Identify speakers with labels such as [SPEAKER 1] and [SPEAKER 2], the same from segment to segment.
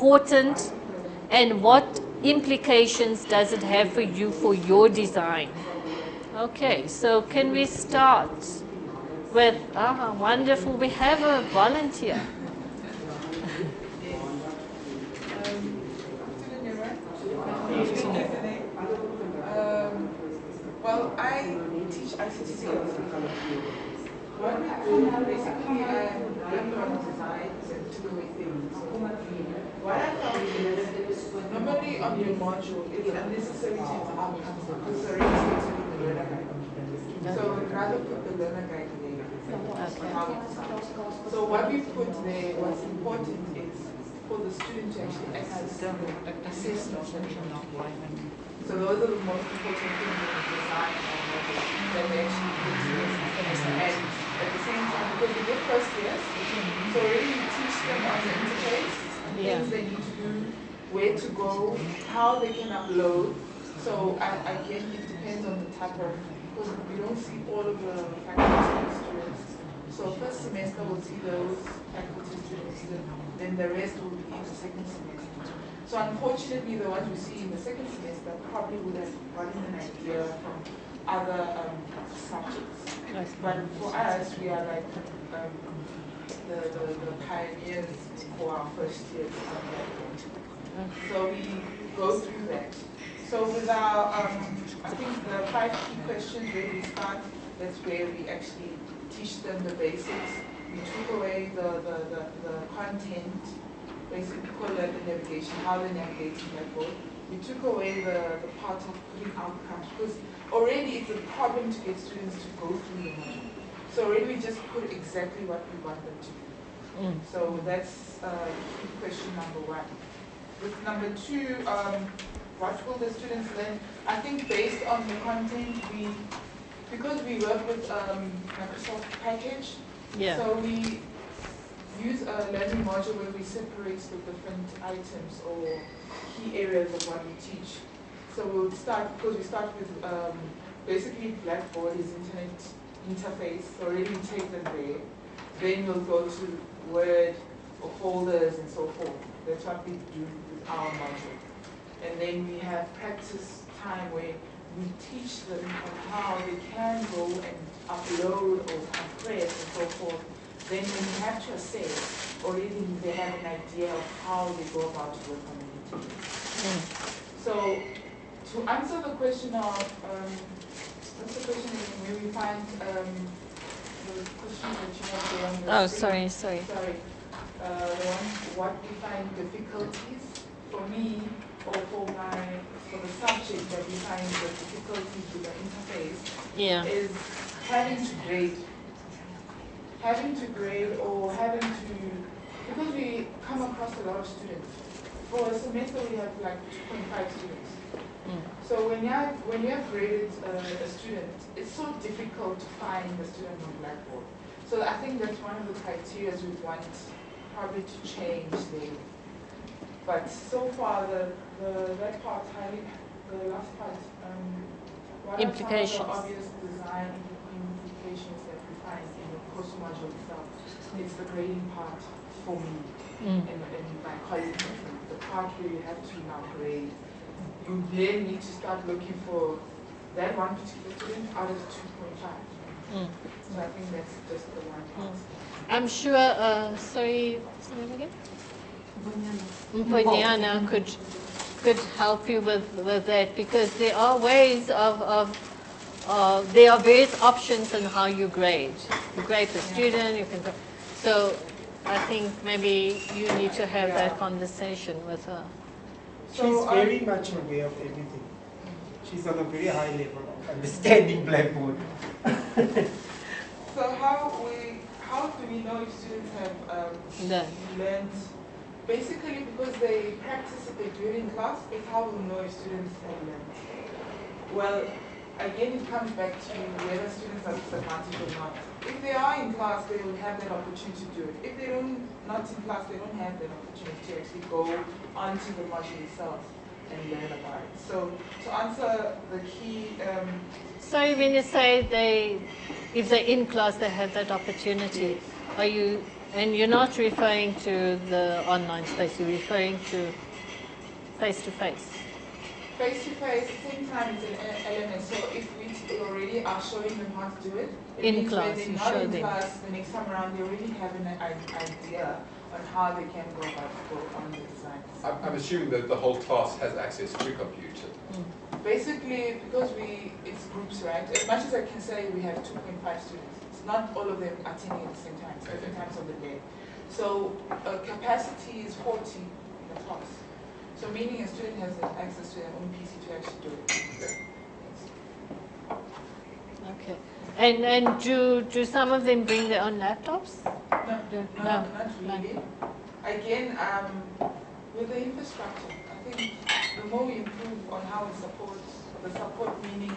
[SPEAKER 1] important and what implications does it have for you for your design? Okay, so can we start with, wonderful, we have a volunteer.
[SPEAKER 2] Well, I teach ICT skills. What we do basically, I'm on designs and two-way things. What I found is, normally on your module, it's unnecessary to have outcomes because it's already stated in the learner guide. So we'd rather put the learner guide there on how it sounds. So what we put there, what's important is for the student to actually access the assessment. So those are the most important things in the design that they actually put in. And at the same time, because we did first years, so already we teach them on the interface, things they need to do, where to go, how they can upload. So again, it depends on the type of, because we don't see all of the faculty students. So first semester we'll see those faculty students, then the rest will be in the second semester. So unfortunately, the ones we see in the second semester probably would have gotten an idea from other subjects. But for us, we are like the pioneers for our first year. So we go through that. So with our, I think the 5 key questions where we start, that's where we actually teach them the basics. We took away the content, basically call that the navigation, how they navigate in that board. We took away the part of putting outcomes because already it's a problem to get students to go through the module. So already we just put exactly what we want them to do. So that's question number 1. With number 2, what will the students learn? I think based on the content, because we work with Microsoft package, so we use a learning module where we separate the different items or key areas of what we teach. So we'll start, because we start with basically Blackboard is internet interface, so already we take them there. Then we'll go to Word or folders and so forth. That's what we do with our module. And then we have practice time where we teach them on how they can go and upload or compress and so forth. Then when you have to assess, already they have an idea of how they go about work on the material. So to answer the question of, what's the question where we find the question that you have there on the
[SPEAKER 1] screen? Sorry.
[SPEAKER 2] The one, what we find difficulties for me or for the subject that we find the difficulties with the interface is having to grade or having to, because we come across a lot of students. For a semester we have like 2.5 students. So when you have graded a student, it's so difficult to find the student on Blackboard. So I think that's one of the criteria we want probably to change there. But so far that part, the last part, what
[SPEAKER 1] implications.
[SPEAKER 2] are some of the obvious design implications that we find in the course module itself? It's the grading part for me and my colleagues. The part where you have to now grade. You then need to start looking for that one particular student out of 2.5. So I think that's just the one part.
[SPEAKER 1] I'm sure, sorry, what's the name again? Mponyana could help you with that, because there are ways there are various options on how you grade. You grade the student, you can, so I think maybe you need to have that conversation with her.
[SPEAKER 3] She's very much aware of everything. She's on a very high level of understanding Blackboard.
[SPEAKER 2] So how do we know if students have learned? Basically, because they practice it, they do it in class, it's how we know if students have learned. Well, again, it comes back to whether students are disadvantaged or not. If they are in class, they will have that opportunity to do it. If they don't, not in class, they don't have that opportunity to actually go onto the module itself and learn about it. So to answer the key...
[SPEAKER 1] Sorry, when you say if they're in class, they have that opportunity, are you And you're not referring to the online space, you're referring to face-to-face.
[SPEAKER 2] Face-to-face, same time it's an element. So if we already are showing them how to do it, it
[SPEAKER 1] In
[SPEAKER 2] means
[SPEAKER 1] class,
[SPEAKER 2] when
[SPEAKER 1] you
[SPEAKER 2] they're not
[SPEAKER 1] show
[SPEAKER 2] in
[SPEAKER 1] them.
[SPEAKER 2] class, the next time around, they already have an idea on how they can go about on the design.
[SPEAKER 4] I'm assuming that the whole class has access to computer.
[SPEAKER 2] Basically, because it's groups, right? As much as I can say, we have 2.5 students. It's not all of them attending at the same time, different times of the day. So capacity is 40 in the class. So meaning a student has access to their own PC to actually do it.
[SPEAKER 1] Okay. And do some of them bring their own laptops?
[SPEAKER 2] No, not really. Again, with the infrastructure, I think the more we improve on how we support, the support meaning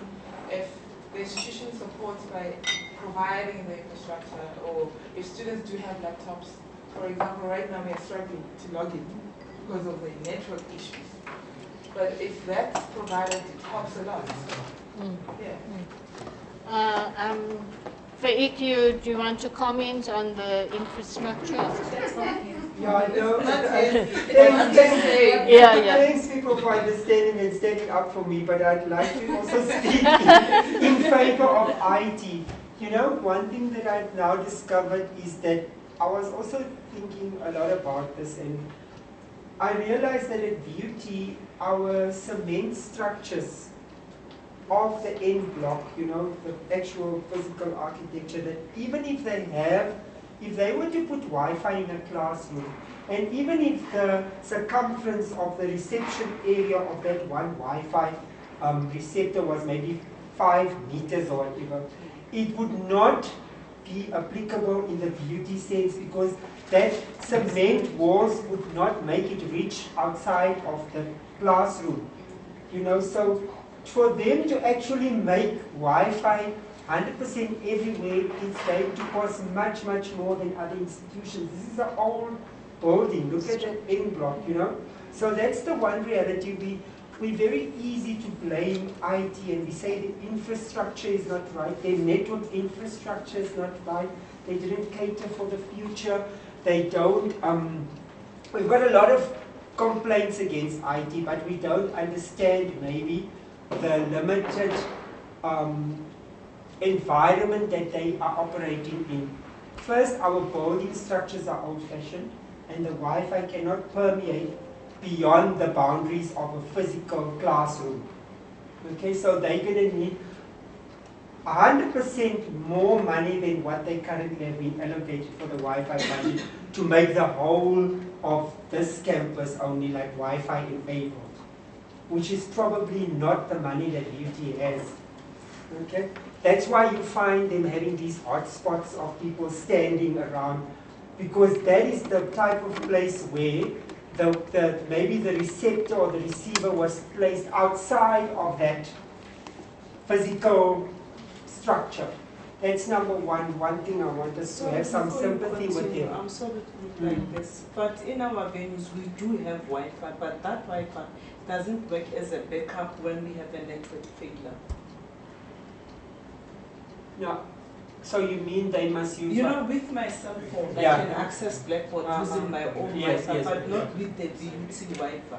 [SPEAKER 2] if the institution supports by providing the infrastructure, or if students do have laptops. For example, right now we are struggling to log in because of the network issues. But if that's provided, it helps a lot. Yeah.
[SPEAKER 1] For EQ, do you want to comment on the infrastructure?
[SPEAKER 3] Yeah, I know.
[SPEAKER 1] Yeah.
[SPEAKER 3] Thanks people for understanding and standing up for me, but I'd like to also speak in favor of IT. You know, one thing that I've now discovered is that I was also thinking a lot about this, and I realized that at VUT, our cement structures of the end block, you know, the actual physical architecture, that even if they were to put Wi-Fi in a classroom, and even if the circumference of the reception area of that one Wi-Fi receptor was maybe 5 meters or whatever, it would not be applicable in the VUT sense, because that cement walls would not make it reach outside of the classroom. You know, so for them to actually make Wi-Fi 100% everywhere is going to cost much, much more than other institutions. This is an old building. Look at that end block, you know. So that's the one reality. We're very easy to blame IT, and we say the infrastructure is not right, their network infrastructure is not right, they didn't cater for the future, they don't, we've got a lot of complaints against IT, but we don't understand maybe the limited environment that they are operating in. First, our building structures are old-fashioned, and the Wi-Fi cannot permeate beyond the boundaries of a physical classroom. Okay, so they're going to need 100% more money than what they currently have been allocated for the Wi-Fi budget to make the whole of this campus only like Wi-Fi enabled, which is probably not the money that UT has. Okay, that's why you find them having these hotspots of people standing around, because that is the type of place where maybe the receptor or the receiver was placed outside of that physical structure. That's number one. One thing I want us to have some sympathy with them.
[SPEAKER 5] I'm sorry to look like this, but in our venues we do have Wi-Fi, but that Wi-Fi doesn't work as a backup when we have a network failure.
[SPEAKER 3] No. So you mean they must use...
[SPEAKER 5] You know, with my cell phone,
[SPEAKER 3] Yeah.
[SPEAKER 5] I can access Blackboard using my own
[SPEAKER 3] Yes,
[SPEAKER 5] Wi-Fi,
[SPEAKER 3] yes.
[SPEAKER 5] but not with the VUT Wi-Fi.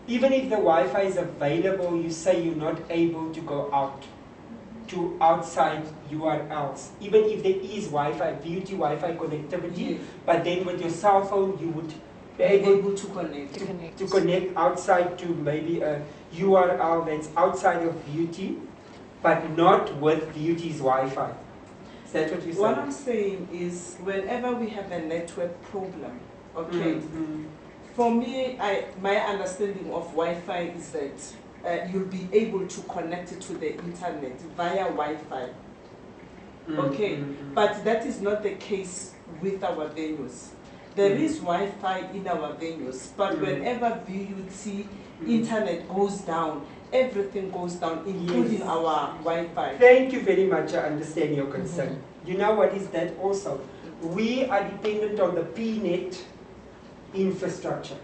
[SPEAKER 3] Even if the Wi-Fi is available, you say you're not able to go out to outside URLs. Even if there is Wi-Fi, VUT Wi-Fi connectivity,
[SPEAKER 5] Yes.
[SPEAKER 3] but then with your cell phone, you would be able
[SPEAKER 5] to connect.
[SPEAKER 3] to connect outside to maybe a URL that's outside of VUT, but not with VUT's Wi-Fi. Is that what you're saying?
[SPEAKER 5] What I'm saying is, whenever we have a network problem, okay, for me, my understanding of Wi-Fi is that you'll be able to connect it to the internet via Wi-Fi. Okay, but that is not the case with our venues. There is Wi-Fi in our venues, but whenever VUT internet goes down, everything goes down, including
[SPEAKER 3] Yes.
[SPEAKER 5] our Wi-Fi.
[SPEAKER 3] Thank you very much. I understand your concern. You know what is that also? We are dependent on the PNet infrastructure.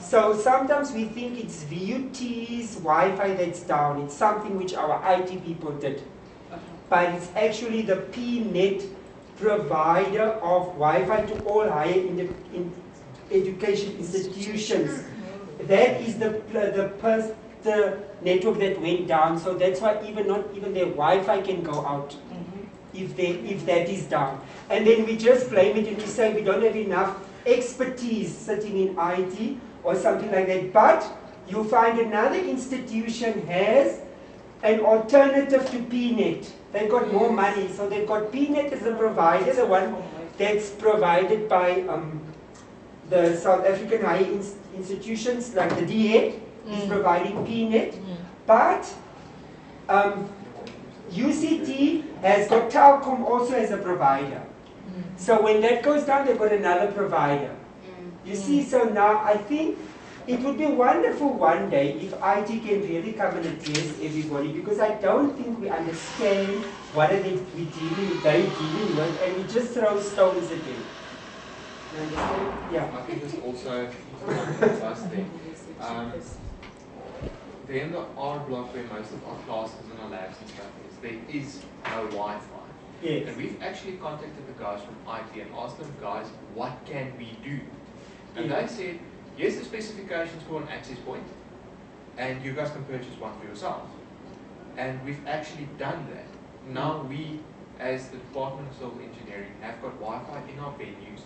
[SPEAKER 3] So sometimes we think it's VUT's Wi-Fi that's down. It's something which our IT people did. But it's actually the PNet provider of Wi-Fi to all higher education institutions. That is the network that went down, so that's why not even their Wi-Fi can go out if that is down. And then we just blame it and we say we don't have enough expertise sitting in IT or something like that. But you find another institution has an alternative to PNet. They've got more money, so they've got PNet as a provider, the one that's provided by the South African higher institutions like the DHET is providing PNet, but UCT has got Telkom also as a provider. So when that goes down, they've got another provider. You see, so now I think it would be wonderful one day if IT can really come and address everybody, because I don't think we understand what are they dealing with, and we just throw stones at them. You understand? Yeah.
[SPEAKER 6] I think it's also last thing. Then the R block where most of our classes and our labs and stuff is, there is no Wi-Fi.
[SPEAKER 3] Yes.
[SPEAKER 6] And we've actually contacted the guys from IT and asked them, guys, what can we do? And they said, here's the specifications for an access point, and you guys can purchase one for yourselves. And we've actually done that. Now we, as the Department of Civil Engineering, have got Wi-Fi in our venues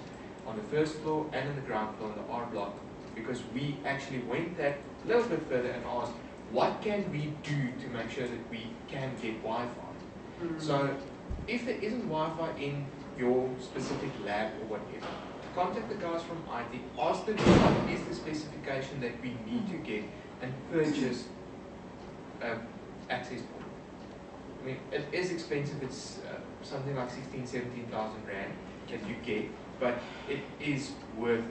[SPEAKER 6] on the first floor and on the ground floor in the R block, because we actually went that a little bit further and asked, what can we do to make sure that we can get Wi-Fi? So if there isn't Wi-Fi in your specific lab or whatever, contact the guys from IT, ask them what is the specification that we need to get and purchase access point. I mean, it is expensive, it's something like 17,000 Rand that you get, but it is worth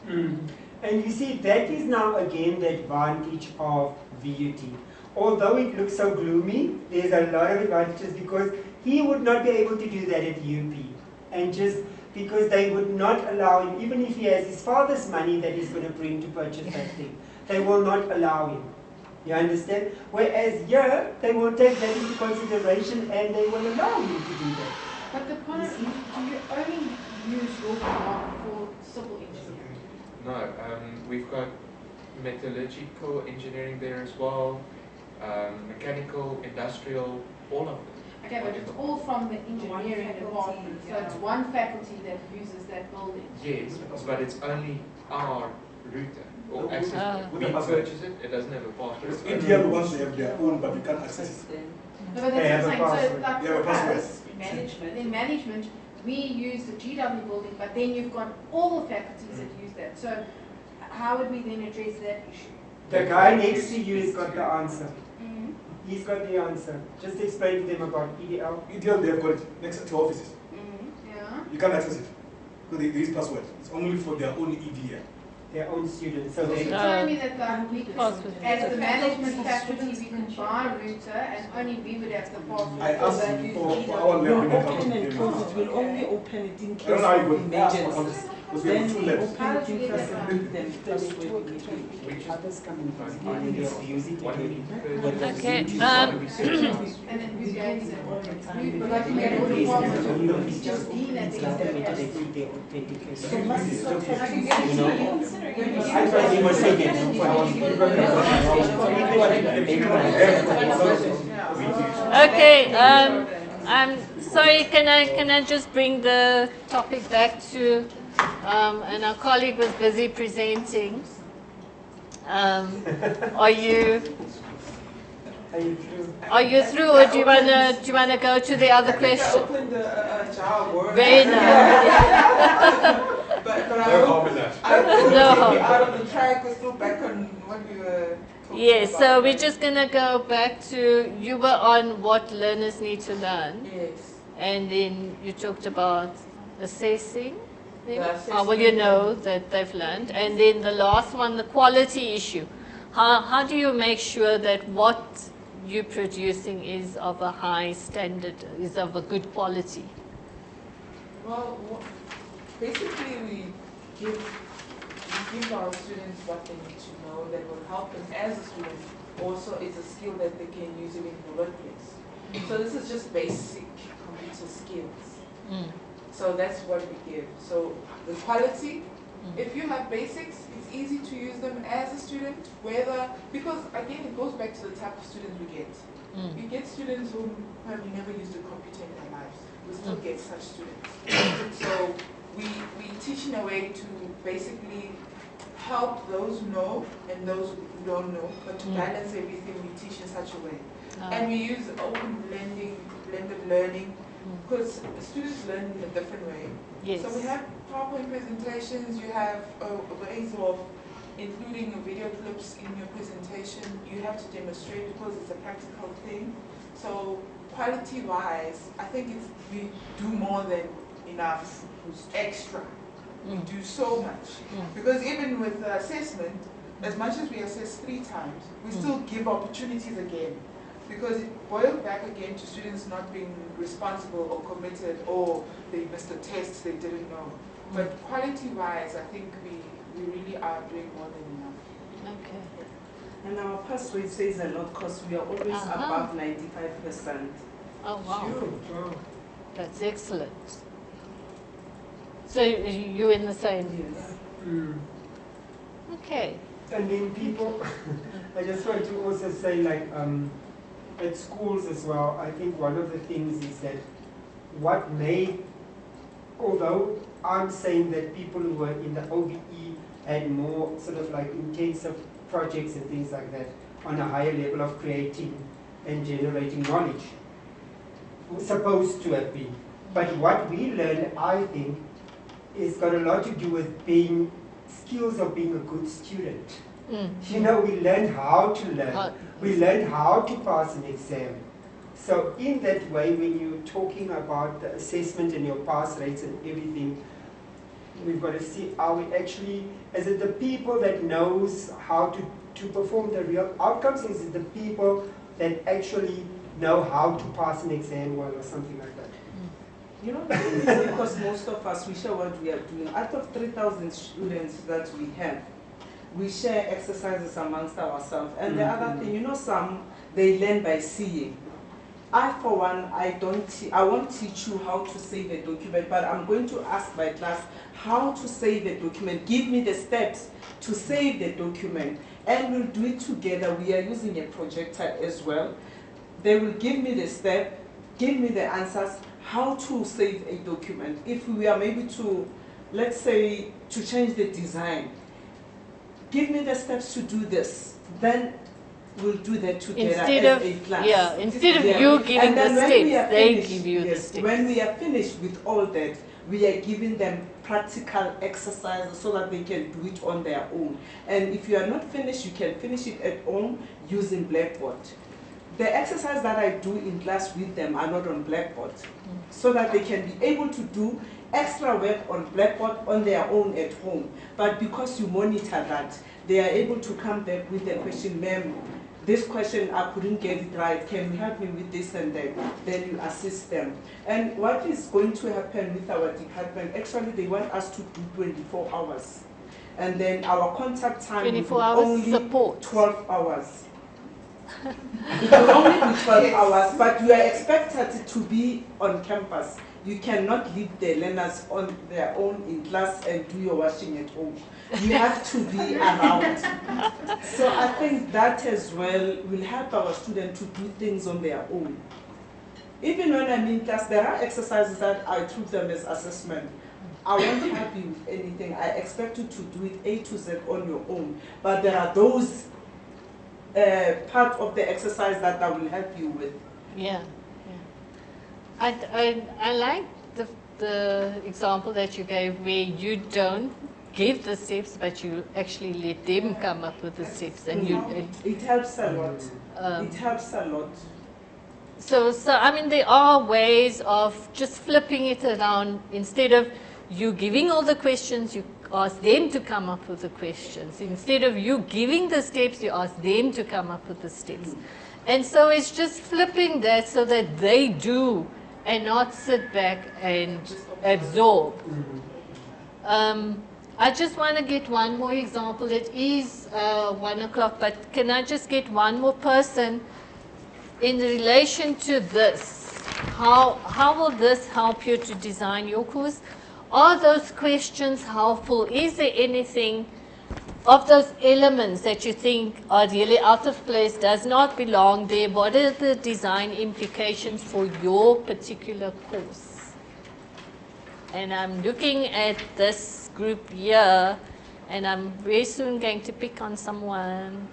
[SPEAKER 6] it.
[SPEAKER 3] And you see, that is now again the advantage of VUT. Although it looks so gloomy, there's a lot of advantages, because he would not be able to do that at UP. And just because they would not allow him, even if he has his father's money that he's going to bring to purchase that thing, they will not allow him. You understand? Whereas here, they will take that into consideration and they will allow him to do that.
[SPEAKER 7] But the point is, do you only use your block for civil engineering?
[SPEAKER 6] No, we've got metallurgical engineering there as well, mechanical, industrial, all of them.
[SPEAKER 7] Okay, but it's all from the engineering department, so it's one faculty that uses that building.
[SPEAKER 6] Yes, but it's only our router or access point. We purchase it, it doesn't have a password.
[SPEAKER 8] It's ideal once they have their own, but you can't access it.
[SPEAKER 7] No, but
[SPEAKER 3] They have
[SPEAKER 7] that's
[SPEAKER 3] a
[SPEAKER 7] what I'm saying.
[SPEAKER 3] password.
[SPEAKER 7] So, like
[SPEAKER 8] They have a
[SPEAKER 7] for
[SPEAKER 8] password.
[SPEAKER 7] us, in management, we use the GW building, but then you've got all the faculties that use that. So, how would we then address that issue?
[SPEAKER 3] The guy next to you has got the answer. He's got the answer. Just explain to them about EDL.
[SPEAKER 8] EDL, they have got it next to offices.
[SPEAKER 7] Yeah.
[SPEAKER 8] You can't access it because there is password. It's only for their own EDL.
[SPEAKER 3] Their own students. So
[SPEAKER 7] So
[SPEAKER 3] they,
[SPEAKER 7] you're telling me that like, we could,
[SPEAKER 1] Password.
[SPEAKER 7] as the management faculty, we could buy a router and only we would have the password.
[SPEAKER 8] I asked for our
[SPEAKER 5] You'll
[SPEAKER 8] level.
[SPEAKER 5] open and close it. We'll only open it in
[SPEAKER 8] I
[SPEAKER 5] case
[SPEAKER 8] don't know how you
[SPEAKER 5] of
[SPEAKER 8] would ask for
[SPEAKER 5] emergency.
[SPEAKER 8] this. Because we have
[SPEAKER 5] Then
[SPEAKER 8] two
[SPEAKER 5] we
[SPEAKER 8] labs.
[SPEAKER 5] open it in case of need them password immediately.
[SPEAKER 6] We just
[SPEAKER 3] others come in and they use it
[SPEAKER 6] what we
[SPEAKER 3] again.
[SPEAKER 1] Okay,
[SPEAKER 7] And then who gains it? But like we had all the departments, it's just Dean at the end of the
[SPEAKER 5] So Microsoft has to
[SPEAKER 3] You know?
[SPEAKER 5] use
[SPEAKER 3] I thought he was saying
[SPEAKER 1] okay. I'm sorry. Can I just bring the topic back to? And our colleague was busy presenting. Are you through, or do you wanna go to the other
[SPEAKER 2] I think I
[SPEAKER 1] question?
[SPEAKER 2] opened the jar of worms.
[SPEAKER 1] Very nice.
[SPEAKER 2] But I
[SPEAKER 4] No
[SPEAKER 2] hope
[SPEAKER 4] harm in that.
[SPEAKER 2] I hope
[SPEAKER 1] No
[SPEAKER 2] we'll
[SPEAKER 1] harm.
[SPEAKER 2] be out of the track. We're still back on what we were talking
[SPEAKER 1] Yes,
[SPEAKER 2] about.
[SPEAKER 1] so we're just gonna go back to, you were on what learners need to learn,
[SPEAKER 2] Yes.
[SPEAKER 1] and then you talked about assessing them.
[SPEAKER 2] The
[SPEAKER 1] How will you
[SPEAKER 2] assessment.
[SPEAKER 1] know that they've learned? And then the last one, the quality issue. How do you make sure that what you're producing is of a high standard, is of a good quality?
[SPEAKER 2] Well, basically we give our students what they need to know that will help them as a student. Also, it's a skill that they can use it in the workplace. So this is just basic computer skills. So that's what we give. So the quality, if you have basics, it's easy to use them as a student, because again, it goes back to the type of student we get. You get students who have never used a computer in their lives. We still get such students. So we teach in a way to basically help those who know and those who don't know, but to balance everything, we teach in such a way. And we use open blended learning, because students learn in a different way.
[SPEAKER 1] Yes.
[SPEAKER 2] So we have PowerPoint presentations, you have ways of including video clips in your presentation. You have to demonstrate because it's a practical thing. So quality-wise, I think we do more than enough extra. We do so much. Because even with assessment, as much as we assess 3 times, we still give opportunities again. Because it boils back again to students not being responsible or committed, or they missed a test they didn't know. But quality-wise, I think we really are doing more than enough.
[SPEAKER 1] Okay.
[SPEAKER 5] And our pass rate says a lot because we are always above 95%.
[SPEAKER 1] Oh, wow.
[SPEAKER 3] Wow.
[SPEAKER 1] That's excellent. So you're in the same?
[SPEAKER 5] Yes.
[SPEAKER 1] Okay.
[SPEAKER 3] And then people, I just want to also say, like, at schools as well, I think one of the things is that what made, although I'm saying that people who were in the OBE had more sort of like intensive projects and things like that on a higher level of creating and generating knowledge, supposed to have been. But what we learned, I think, is got a lot to do with being skills of being a good student. You know, we learned how to learn. We learned how to pass an exam. So in that way, when you're talking about the assessment and your pass rates and everything, we've got to see, are we actually, is it the people that knows how to perform the real outcomes, or is it the people that actually know how to pass an exam well or something like that?
[SPEAKER 5] You know, the thing is, because most of us, we share what we are doing. Out of 3,000 students that we have, we share exercises amongst ourselves. And the other thing, you know, some, they learn by seeing. I, for one, I won't teach you how to save a document, but I'm going to ask my class how to save a document. Give me the steps to save the document, and we'll do it together. We are using a projector as well. They will give me the step, give me the answers, how to save a document. If we are maybe to, let's say, to change the design, give me the steps to do this, then we'll do that together as a class.
[SPEAKER 1] Yeah, instead of you giving the steps, they give you the steps.
[SPEAKER 5] When we are finished with all that, we are giving them practical exercises so that they can do it on their own. And if you are not finished, you can finish it at home using Blackboard. The exercises that I do in class with them are not on Blackboard, so that they can be able to do extra work on Blackboard on their own at home. But because you monitor that, they are able to come back with the question, ma'am, this question I couldn't get it right, can you help me with this and that? Then you assist them. And what is going to happen with our department, actually they want us to do 24 hours. And then our contact time
[SPEAKER 1] 24
[SPEAKER 5] will
[SPEAKER 1] hours
[SPEAKER 5] only
[SPEAKER 1] support.
[SPEAKER 5] 12 hours. It will only be 12 hours, but you are expected to be on campus. You cannot leave the learners on their own in class and do your washing at home. You have to be around. So I think that as well will help our students to do things on their own. Even when I'm in class, there are exercises that I treat them as assessment. I won't help you with anything. I expect you to do it A to Z on your own. But there are those part of the exercise that I will help you with.
[SPEAKER 1] Yeah, yeah. I like the example that you gave where you don't give the steps, but you actually let them come up with the steps, and
[SPEAKER 5] it helps a lot. It helps a lot.
[SPEAKER 1] So I mean, there are ways of just flipping it around. Instead of you giving all the questions, you ask them to come up with the questions. Instead of you giving the steps, you ask them to come up with the steps. And so it's just flipping that so that they do and not sit back and absorb. I just want to get one more example. It is 1 o'clock, but can I just get one more person in relation to this? how will this help you to design your course? Are those questions helpful? Is there anything of those elements that you think are really out of place, does not belong there? What are the design implications for your particular course? And I'm looking at this group here, and I'm very soon going to pick on someone.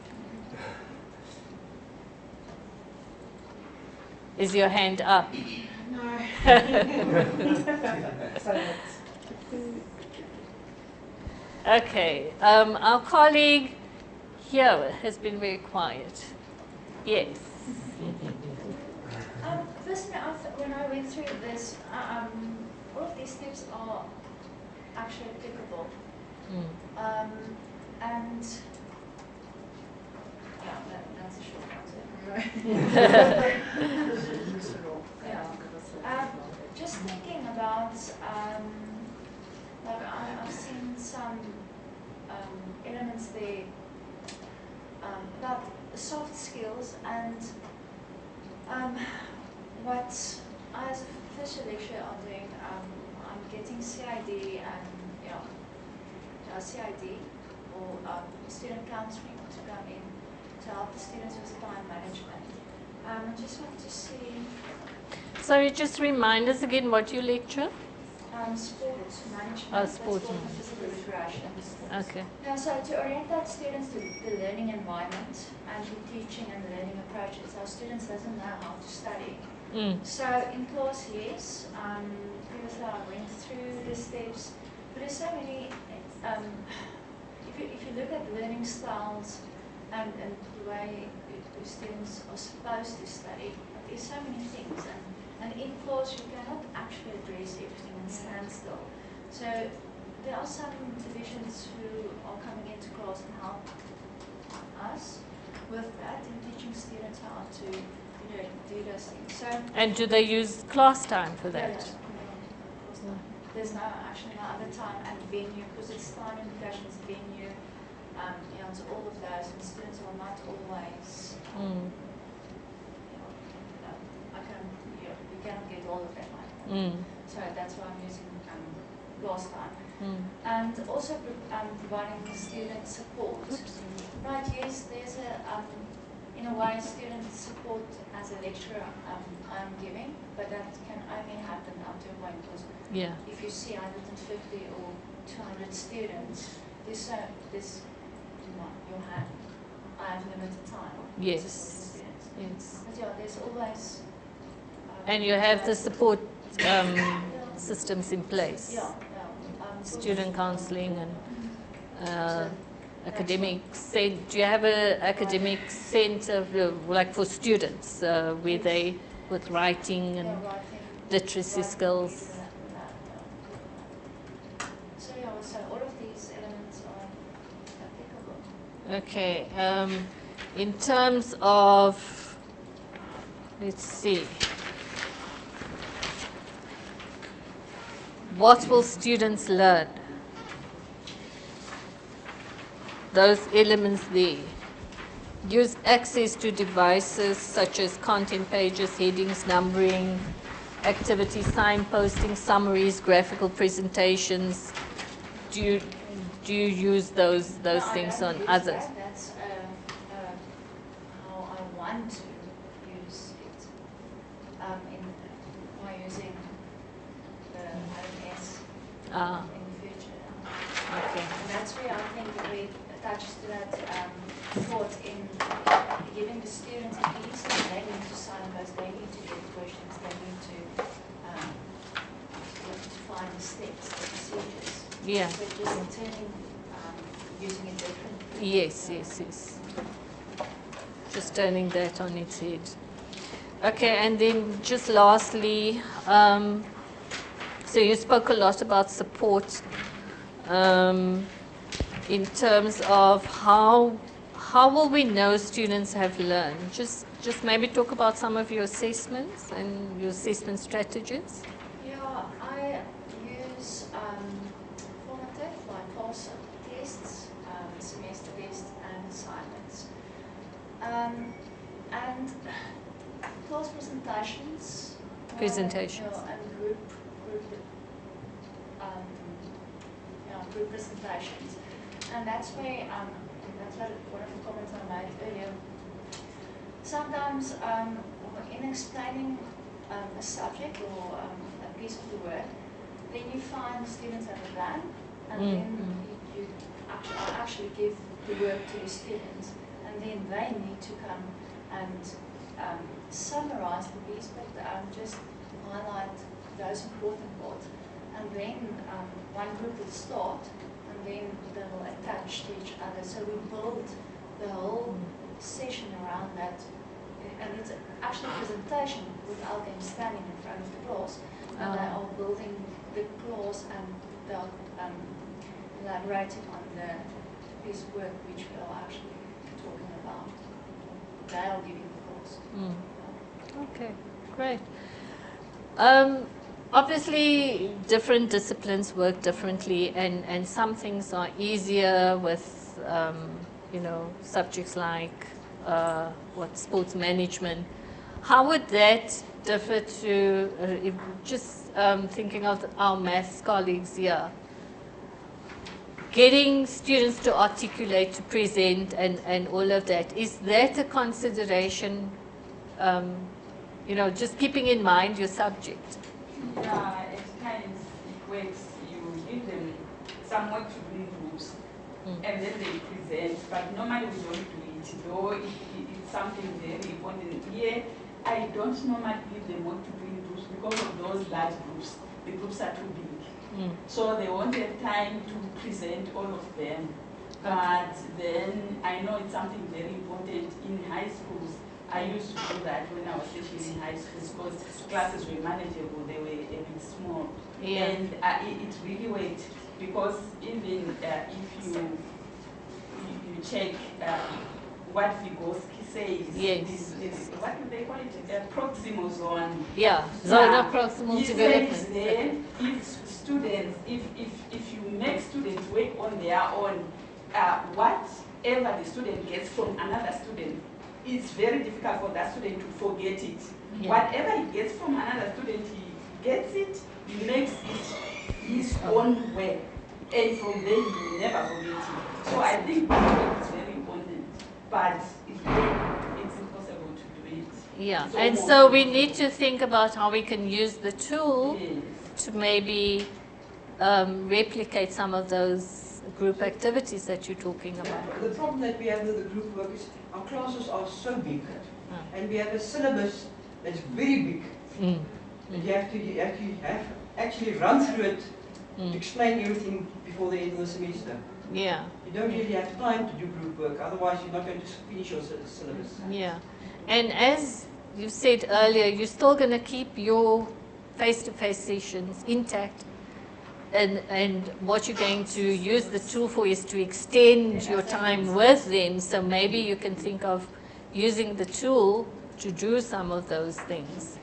[SPEAKER 1] Is your hand up?
[SPEAKER 7] No.
[SPEAKER 1] Okay, our colleague here has been very quiet. Yes.
[SPEAKER 9] Personally, when I went through this, all of these tips are actually applicable. And yeah, that's a short answer. Yeah. Just thinking about, like I've seen some elements there about soft skills and what I as a first year lecturer are doing. I'm getting CID and CID or student counseling to come in to help the students with time management. I just want to see.
[SPEAKER 1] Sorry, just remind us again what you lecture?
[SPEAKER 9] Sports management.
[SPEAKER 1] Oh, sports
[SPEAKER 9] management. Physical recreation.
[SPEAKER 1] Okay.
[SPEAKER 9] Yeah, so to orientate students to the learning environment and the teaching and learning approaches, our students doesn't know how to study. So in class, yes, previously I went through the steps, but there's so many, if you look at learning styles and the way the students are supposed to study, there's so many things, and in class you cannot actually address everything and stand still. So there are some divisions who are coming into class and help us with that in teaching students how to do those things. So,
[SPEAKER 1] And do they use class time for that?
[SPEAKER 9] yeah. There's actually no other time and venue, because it's time implications, venue, it's all of those, and students are not always, we cannot get all of them right. So that's why I'm using class time. And also providing student support. Right, yes, there's in a way, student support as a lecturer I'm giving, but that can only happen up to a point, because if you see 150 or 200 students, your hand, I have limited time.
[SPEAKER 1] Yes. Yes.
[SPEAKER 9] But yeah, there's always.
[SPEAKER 1] And you have the support systems in place. Student counseling and academic. Do you have an academic center like for students where they with writing and literacy skills?
[SPEAKER 9] So all of these elements are applicable.
[SPEAKER 1] Okay. In terms of, let's see. What will students learn? Those elements there. Use access to devices such as content pages, headings, numbering, activity signposting, summaries, graphical presentations. Do you use those things on others?
[SPEAKER 9] That's how I want to use it by using the LMS in the future.
[SPEAKER 1] Okay.
[SPEAKER 9] And that's where I think we attach to that thought in giving the students a piece, and they need to signpost, they need to get questions, they need to find the steps, the procedures.
[SPEAKER 1] Yeah.
[SPEAKER 9] So just turning, using it differently.
[SPEAKER 1] Yes. Just turning that on its head. Okay, and then just lastly, so you spoke a lot about support in terms of how will we know students have learned? Just maybe talk about some of your assessments and your assessment strategies.
[SPEAKER 9] Yeah, I use formative like course tests, semester tests, and assignments. And class presentations
[SPEAKER 1] presentations.
[SPEAKER 9] And group group presentations. And that's where, that's one of the comments I made earlier. Sometimes in explaining a subject or a piece of the work, then you find students have a plan, and then you actually give the work to the students, and then they need to come and summarize the piece, but just highlight those important parts. And then one group will start, and then they will attach to each other. So we build the whole session around that. And it's actually a presentation without them standing in front of the class. And they are building the class, and they're elaborating on the piece of work which we are actually talking about. They are giving the class.
[SPEAKER 1] Okay, great. Obviously, different disciplines work differently, and some things are easier with, you know, subjects like sports management. How would that differ to, if just thinking of our maths colleagues here, getting students to articulate, to present, and all of that, is that a consideration, you know, just keeping in mind your subject?
[SPEAKER 10] Yeah, at times it works. You give them some work to do in groups, and then they present, but normally we don't do it, though it's something very important. Here, I don't normally give them work to do in groups because of those large groups. The groups are too big. So they won't have time to present all of them. But then I know it's something very important in high schools. I used to do that when I was teaching in high schools because classes were manageable, they were a bit small.
[SPEAKER 1] Yeah.
[SPEAKER 10] And it really worked because even if you check what Vygotsky says,
[SPEAKER 1] Yes.
[SPEAKER 10] what do they call it? Proximal zone.
[SPEAKER 1] Yeah, zone of proximal
[SPEAKER 10] He
[SPEAKER 1] development.
[SPEAKER 10] says there, if students, if you make students work on their own, whatever the student gets from another student, it's very difficult for that student to forget it.
[SPEAKER 1] Yeah.
[SPEAKER 10] Whatever he gets from another student, he gets it, he makes it his own way, and from there he will never forget it. So I think it's very important, but it's impossible to do it.
[SPEAKER 1] Yeah, and so we need to think about how we can use the tool to maybe replicate some of those group activities that you're talking about.
[SPEAKER 11] The problem that we have with the group work is our classes are so big, and we have a syllabus that's very big. And you have to actually run through it to explain everything before the end of the semester.
[SPEAKER 1] Yeah.
[SPEAKER 11] You don't really have time to do group work, otherwise you're not going to finish your syllabus.
[SPEAKER 1] Yeah, and as you said earlier, you're still going to keep your face-to-face sessions intact, and what you're going to use the tool for is to extend your time with them. So maybe you can think of using the tool to do some of those things.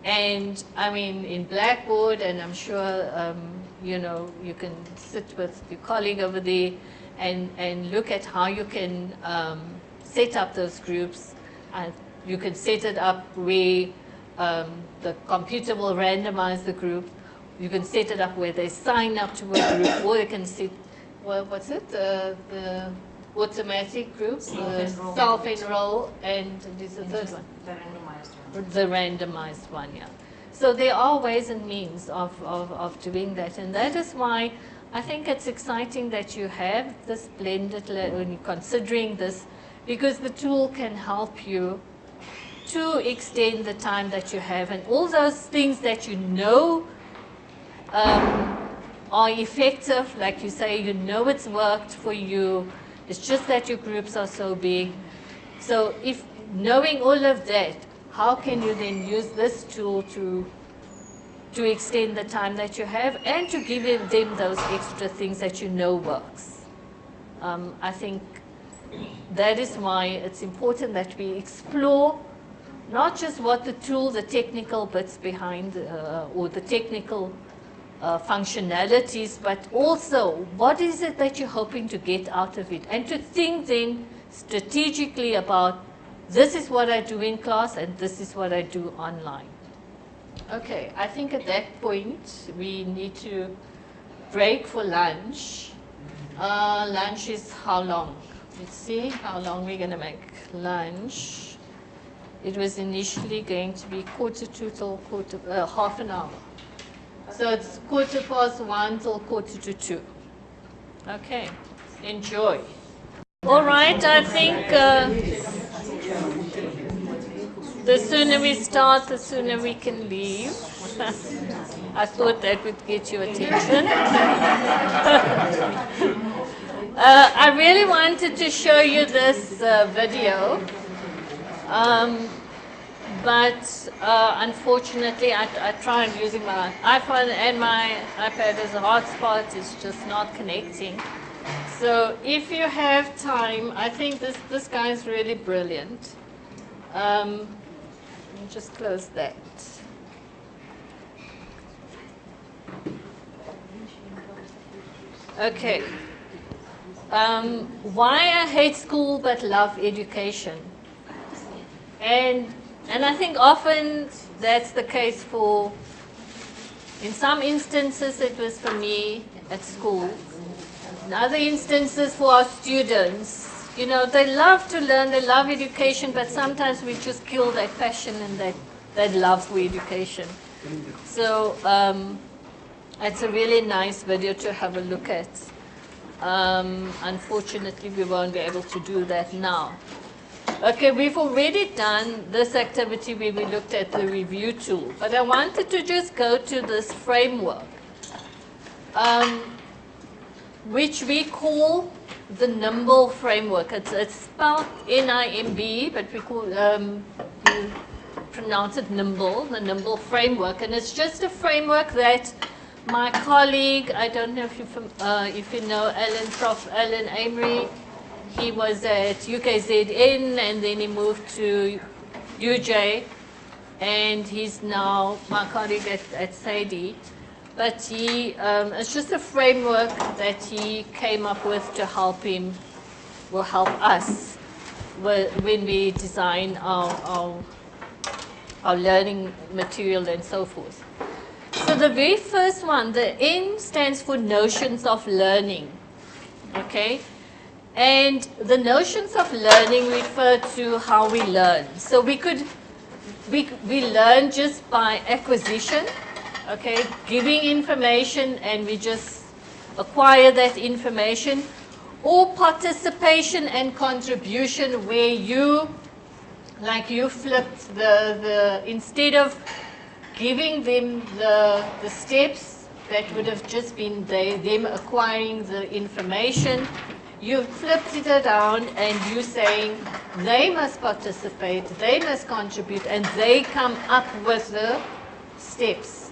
[SPEAKER 1] And I mean, in Blackboard, and I'm sure you know, you can sit with your colleague over there and look at how you can set up those groups. You can set it up where the computer will randomize the group. You can set it up where they sign up to a group, or you can set, well, what's it, the automatic groups, self-enroll, and there's a third one.
[SPEAKER 12] The randomized one.
[SPEAKER 1] The randomized one, yeah. So there are ways and means of doing that, and that is why I think it's exciting that you have this blended, when you're considering this, because the tool can help you to extend the time that you have, and all those things that you know are effective, like you say, you know it's worked for you, it's just that your groups are so big. So if knowing all of that, how can you then use this tool to extend the time that you have and to give them those extra things that you know works? I think that is why it's important that we explore not just what the tool, the technical bits behind, or the technical functionalities, but also what is it that you're hoping to get out of it, and to think then strategically about, this is what I do in class and this is what I do online. Okay, I think at that point we need to break for lunch. Lunch is how long? Let's see how long we're going to make lunch. It was initially going to be 1:45 till half an hour. So it's 1:15 till 1:45. Okay, enjoy. All right, I think the sooner we start, the sooner we can leave. I thought that would get your attention. I really wanted to show you this video, but unfortunately I tried using my iPhone and my iPad as a hotspot. It's just not connecting. So if you have time, I think this guy is really brilliant. Let me just close that. Okay. Why I hate school but love education. And I think often that's the case for, in some instances it was for me at school. In other instances for our students, you know, they love to learn, they love education, but sometimes we just kill that passion and that love for education. So it's a really nice video to have a look at. Unfortunately, we won't be able to do that now. Okay, we've already done this activity where we looked at the review tool, but I wanted to just go to this framework, which we call the NIMBLE framework. It's spelled N-I-M-B, but we call you pronounce it NIMBLE, the NIMBLE framework, and it's just a framework that my colleague, I don't know if you know Prof. Alan Amory, he was at UKZN and then he moved to UJ, and he's now my colleague at Sadie. But it's just a framework that he came up with to help us when we design our learning material and so forth. So the very first one, the N stands for notions of learning, okay? And the notions of learning refer to how we learn. So we learn just by acquisition, okay? Giving information and we just acquire that information, or participation and contribution where you flipped instead of giving them the steps that would have just been them acquiring the information, you flipped it around and you saying they must participate, they must contribute, and they come up with the steps.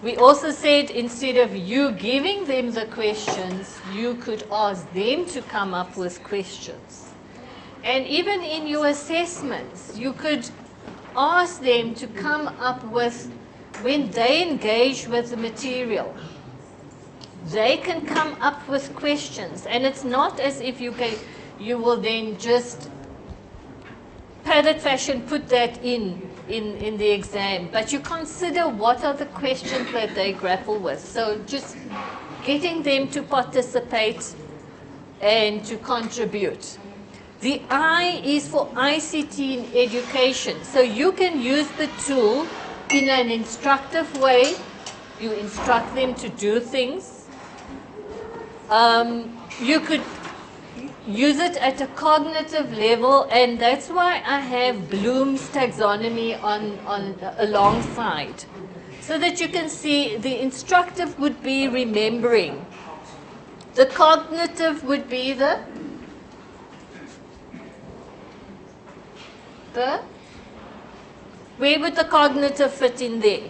[SPEAKER 1] We also said instead of you giving them the questions, you could ask them to come up with questions. And even in your assessments, you could ask them to come up with, when they engage with the material, they can come up with questions. And it's not as if you will then just padded fashion put that in the exam, but you consider what are the questions that they grapple with. So just getting them to participate and to contribute. The I is for ICT in education. So you can use the tool in an instructive way. You instruct them to do things. You could use it at a cognitive level, and that's why I have Bloom's taxonomy on alongside, so that you can see the instructive would be remembering. The cognitive would be where would the cognitive fit in there?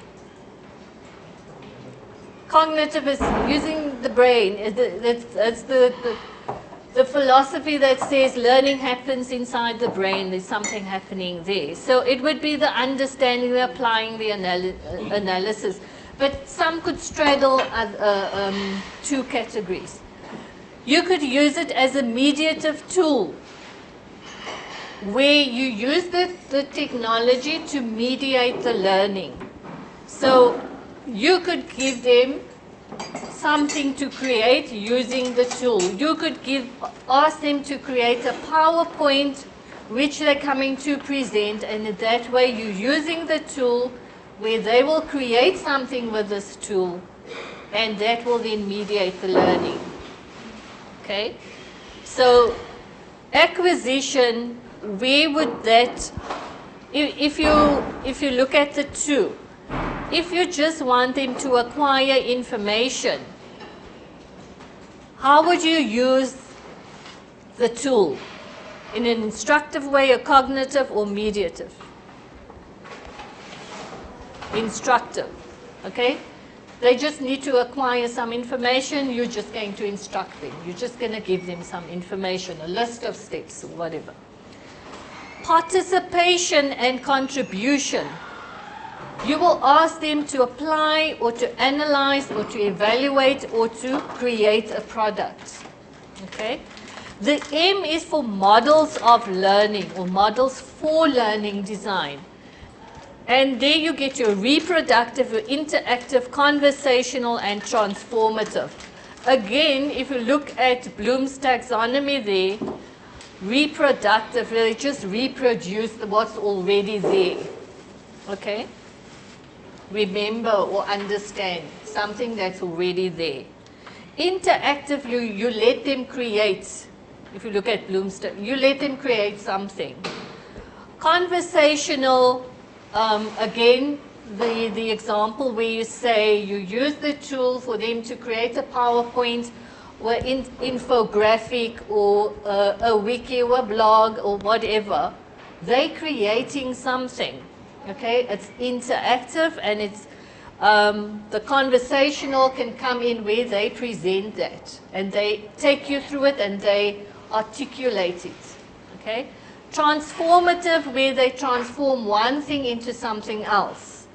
[SPEAKER 1] Cognitive is using the brain. That's the philosophy that says learning happens inside the brain. There's something happening there. So it would be the understanding, the applying, the analysis. But some could straddle two categories. You could use it as a mediative tool, where you use the technology to mediate the learning. So you could give them something to create using the tool. You could ask them to create a PowerPoint which they're coming to present, and in that way you're using the tool where they will create something with this tool, and that will then mediate the learning. Okay? So acquisition, where would that, if you look at the two, if you just want them to acquire information, how would you use the tool? In an instructive way, a cognitive or mediative? Instructive, okay? They just need to acquire some information, you're just going to instruct them. You're just going to give them some information, a list of steps or whatever. Participation and contribution. You will ask them to apply or to analyze or to evaluate or to create a product. Okay? The M is for models of learning or models for learning design. And there you get your reproductive, your interactive, conversational, and transformative. Again, if you look at Bloom's taxonomy there, reproductive, they just reproduce what's already there. Okay? Remember or understand something that's already there. Interactive, you let them create. If you look at Bloom's, you let them create something. Conversational, again, the example where you say you use the tool for them to create a PowerPoint or infographic or a wiki or a blog or whatever. They're creating something. Okay, it's interactive, and it's the conversational can come in where they present that and they take you through it and they articulate it. Okay, transformative, where they transform one thing into something else.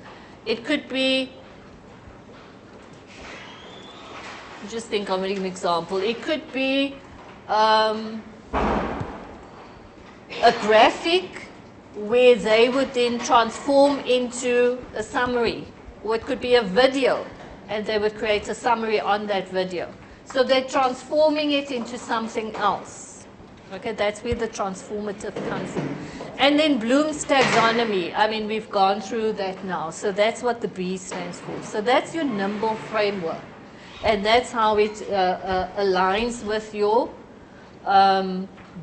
[SPEAKER 1] It could be, just think of an example. It could be a graphic where they would then transform into a summary, or it could be a video and they would create a summary on that video. So they're transforming it into something else. Okay, that's where the transformative comes in. And then Bloom's taxonomy, I mean, we've gone through that now. So that's what the B stands for. So that's your nimble framework. And that's how it aligns with your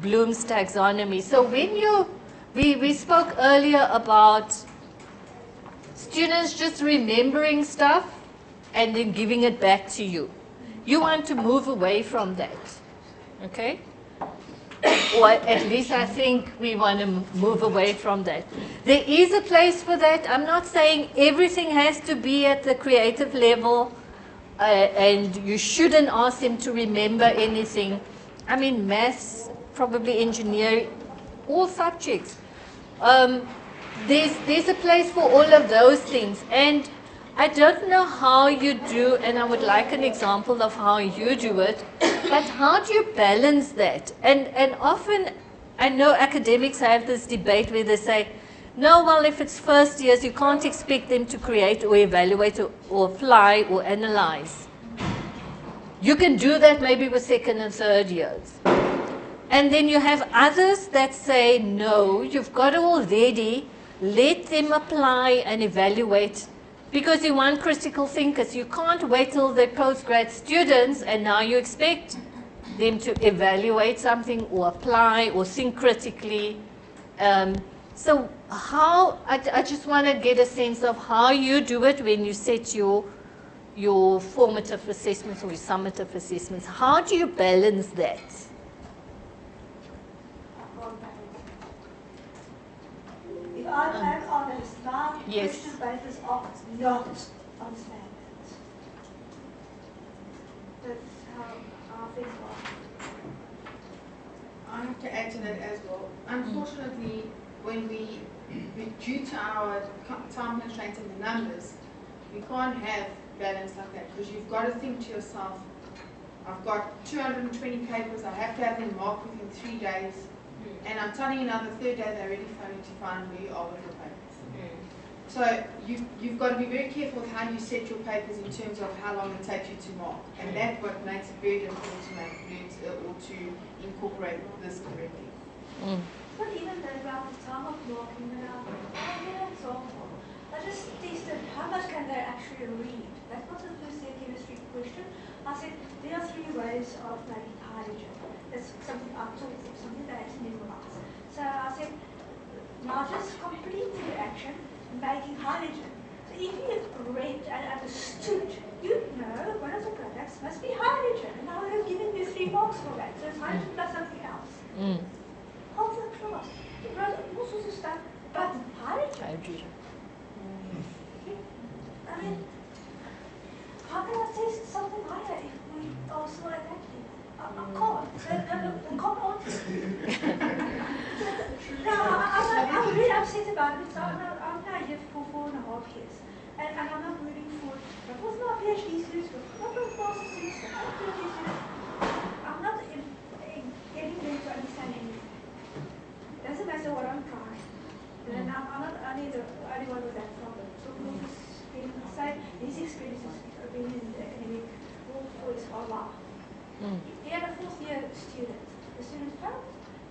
[SPEAKER 1] Bloom's taxonomy. So when we spoke earlier about students just remembering stuff and then giving it back to you. You want to move away from that, okay? Or at least I think we want to move away from that. There is a place for that. I'm not saying everything has to be at the creative level and you shouldn't ask them to remember anything. I mean, maths, probably engineering, all subjects. There's a place for all of those things, and I don't know how you do, and I would like an example of how you do it, but how do you balance that? And often, I know academics have this debate where they say, no, well, if it's first years, you can't expect them to create or evaluate or apply or analyze. You can do that maybe with second and third years. And then you have others that say, no, you've got to already let them apply and evaluate, because you want critical thinkers. You can't wait till they're postgrad students and now you expect them to evaluate something or apply or think critically. So how, I just want to get a sense of how you do it when you set your formative assessments or your summative assessments. How do you balance that?
[SPEAKER 12] If I'm honest, my
[SPEAKER 1] yes.
[SPEAKER 12] question basis are not on standards. That's how things are.
[SPEAKER 7] I have to add to that as well. Unfortunately, when due to our time constraints and the numbers, we can't have balance like that, because you've got to think to yourself, I've got 220 papers, I have to have them marked within 3 days, and I'm telling you now the third day they're already failing to find where you are with your papers. So you've got to be very careful with how you set your papers in terms of how long it takes you to mark. And that's what makes it very difficult to make notes or to incorporate this correctly.
[SPEAKER 9] But even then, around the time of walking around, I'll give an example. I just tested how much can they actually read. That was the first year chemistry question. I said, there are 3 ways of making hydrogen. That's something I taught them, something they had to memorize. So I said, now just complete the reaction, making hydrogen. So if you read and understood, you know one of the products must be hydrogen. And I would have given you 3 marks for that. So it's hydrogen plus something else. Half the class, you wrote all sorts of stuff, but hydrogen. I mean, how can I taste something higher if we are so exactly? I can't. I can't answer. No, I'm really upset about it. So I'm now here for 4.5 years. And I'm not moving forward. That was my PhD students. What was master's students? I'm not getting them to understand anything. It doesn't matter what I'm trying. And I'm not only the only one with that problem. So we'll just say these experiences have been in the academic world for his whole life. He had a 4th year student. The student failed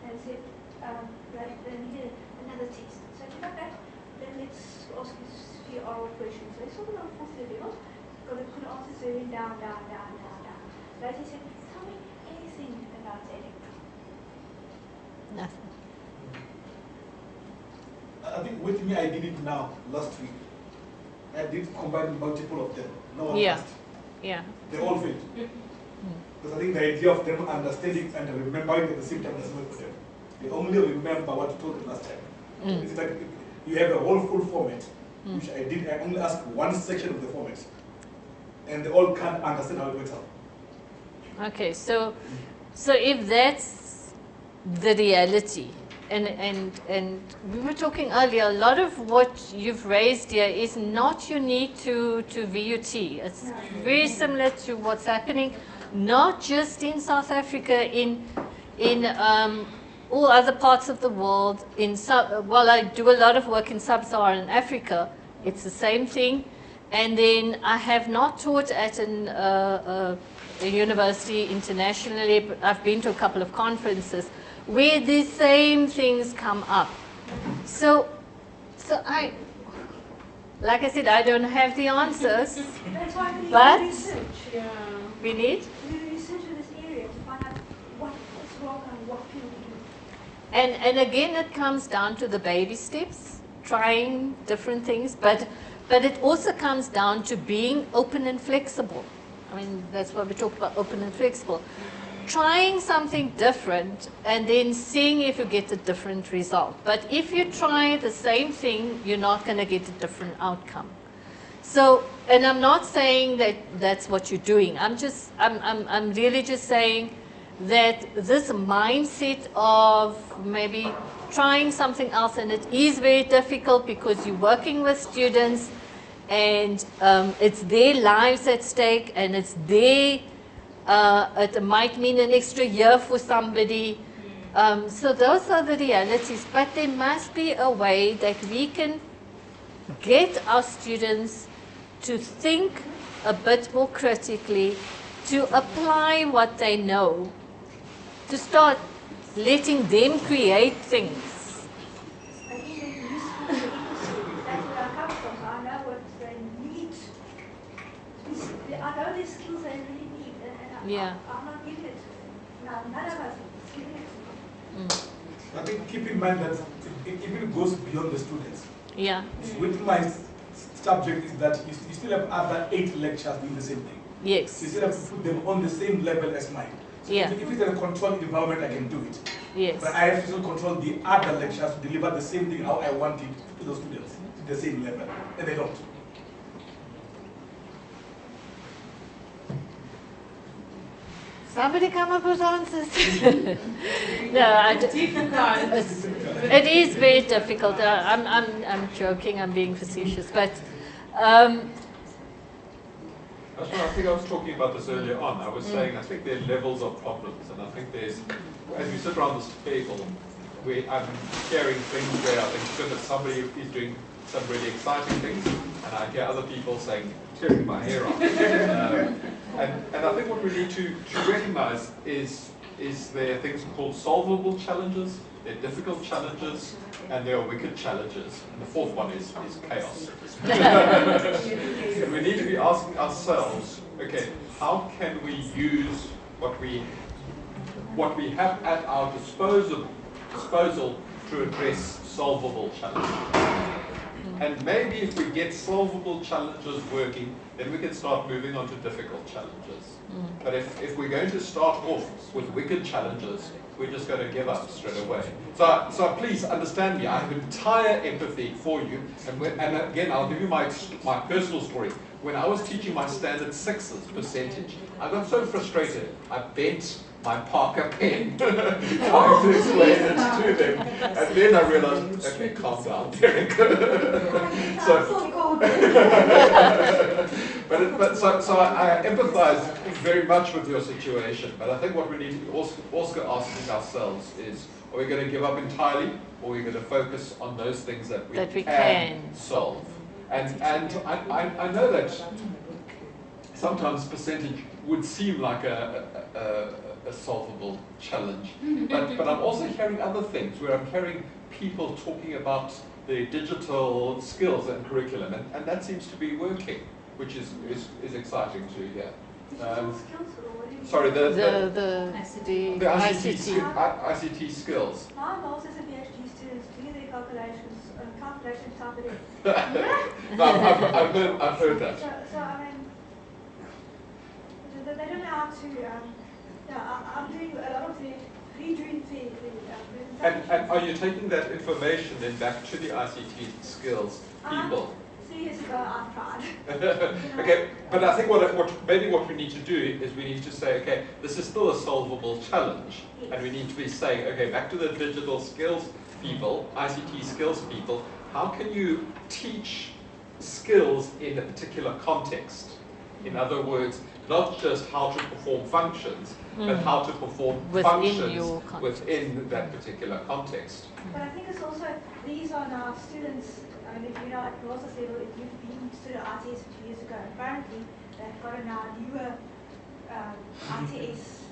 [SPEAKER 9] and said they needed another test. So you know that, then let's ask you a few oral questions. So he saw them on 4th year level, got the good answers very down. Later he said, tell me anything about the electron.
[SPEAKER 1] Nothing.
[SPEAKER 8] I think with me, I did it now, last week. I did combine multiple of them. No one passed.
[SPEAKER 1] Yeah.
[SPEAKER 8] They all failed. Because I think the idea of them understanding and remembering at the same time doesn't work for them. They only remember what you told them last time. It's like you have a whole full format, which I did. I only asked one section of the format. And they all can't understand how it works out.
[SPEAKER 1] Okay, so if that's the reality, and we were talking earlier, a lot of what you've raised here is not unique to VUT. It's very similar to what's happening, not just in South Africa, in all other parts of the world. Well, I do a lot of work in sub-Saharan Africa. It's the same thing. And then I have not taught at a university internationally, but I've been to a couple of conferences where the same things come up. So like I said, I don't have the answers.
[SPEAKER 9] That's why we need
[SPEAKER 1] but
[SPEAKER 9] research.
[SPEAKER 1] We need
[SPEAKER 9] Research in this area to find out what's wrong and what can we do.
[SPEAKER 1] and again, it comes down to the baby steps, trying different things, but it also comes down to being open and flexible. I mean, that's why we talk about open and flexible. Trying something different and then seeing if you get a different result. But if you try the same thing, you're not going to get a different outcome. So, and I'm not saying that that's what you're doing. I'm really just saying that this mindset of maybe trying something else, and it is very difficult because you're working with students and it's their lives at stake, and it's their, it might mean an extra year for somebody. So those are the realities, but there must be a way that we can get our students to think a bit more critically, to apply what they know, to start letting them create things.
[SPEAKER 9] I think they're useful to the industry. That's where I come from. So I know what they need. I know the skills they really need. And I'm not giving it to them. No, none of us is giving it to them.
[SPEAKER 8] I think keep in mind that it even goes beyond the students.
[SPEAKER 1] Yeah.
[SPEAKER 8] With my subject is that you still have other 8 lectures doing the same thing.
[SPEAKER 1] Yes.
[SPEAKER 8] You still have to put them on the same level as mine. So if it's in a controlled environment, I can do it.
[SPEAKER 1] Yes.
[SPEAKER 8] But I have to still control the other lectures to deliver the same thing how I want it to those students, to the same level. And they don't.
[SPEAKER 1] Somebody come up with answers. No, it is very difficult. I'm joking. I'm being facetious, but.
[SPEAKER 4] I think I was talking about this earlier on. I was saying I think there are levels of problems, and I think there's, as we sit around this table, where I'm sharing things where I think that somebody is doing some really exciting things, and I hear other people saying, tearing my hair off. And I think what we need to recognize is there are things called solvable challenges, there are difficult challenges, and there are wicked challenges. And the fourth one is chaos. We need to be asking ourselves, okay, how can we use what we have at our disposal to address solvable challenges? And maybe if we get solvable challenges working, then we can start moving on to difficult challenges. But if we're going to start off with wicked challenges, we're just going to give up straight away. So please understand me. I have entire empathy for you. And again, I'll give you my personal story. When I was teaching my standard sixes percentage, I got so frustrated, I bent my Parker pen trying to explain it to them. And then I realized, okay, calm down, Derek. So I empathize very much with your situation, but I think what we need to also ask ourselves is, are we going to give up entirely, or are we going to focus on those things that we can solve? And I know that sometimes percentage would seem like a solvable challenge, but I'm also hearing other things where I'm hearing people talking about the digital skills and curriculum, and that seems to be working, which is exciting to hear. Sorry, the ICT skills.
[SPEAKER 12] My master's and PhD students doing their calculations type it in.
[SPEAKER 4] No, I've heard that.
[SPEAKER 12] So I mean, they don't know how to. I'm doing a lot of the redoing the
[SPEAKER 4] and are you taking that information then back to the ICT skills people?
[SPEAKER 12] 3 years ago, I tried.
[SPEAKER 4] Okay, but I think maybe what we need to do is we need to say, okay, this is still a solvable challenge, and we need to be saying, okay, back to the digital skills people, ICT skills people, how can you teach skills in a particular context? In other words, not just how to perform functions, but how to perform functions within that particular context.
[SPEAKER 12] But I think it's also, these are now students, I mean, if you know at master's level, if you've been student ITS 2 years ago, apparently they've got a now newer ITS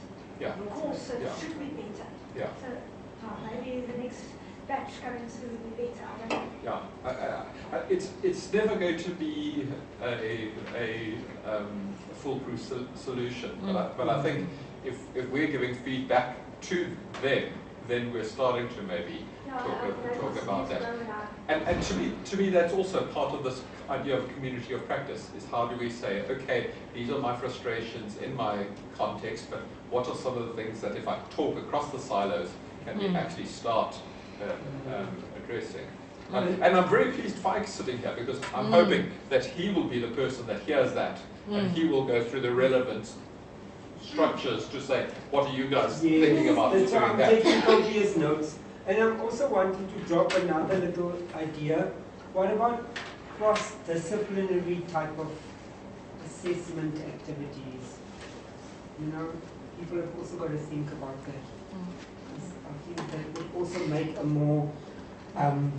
[SPEAKER 12] course, so it should be better.
[SPEAKER 4] Yeah.
[SPEAKER 12] So maybe the next batch coming through will be better, I don't know.
[SPEAKER 4] Yeah, it's never going to be a foolproof solution, but I think if we're giving feedback to them, then we're starting to maybe talk about that. And to me that's also part of this idea of community of practice, is how do we say, okay, these are my frustrations in my context, but what are some of the things that if I talk across the silos, can we actually start addressing? And I'm very pleased Fike's sitting here, because I'm hoping that he will be the person that hears that, and he will go through the relevant structures to say, what are you guys thinking about doing that?
[SPEAKER 3] I'm taking copious notes. And I'm also wanting to drop another little idea. What about cross-disciplinary type of assessment activities? You know, people have also got to think about that. I think that would also make a more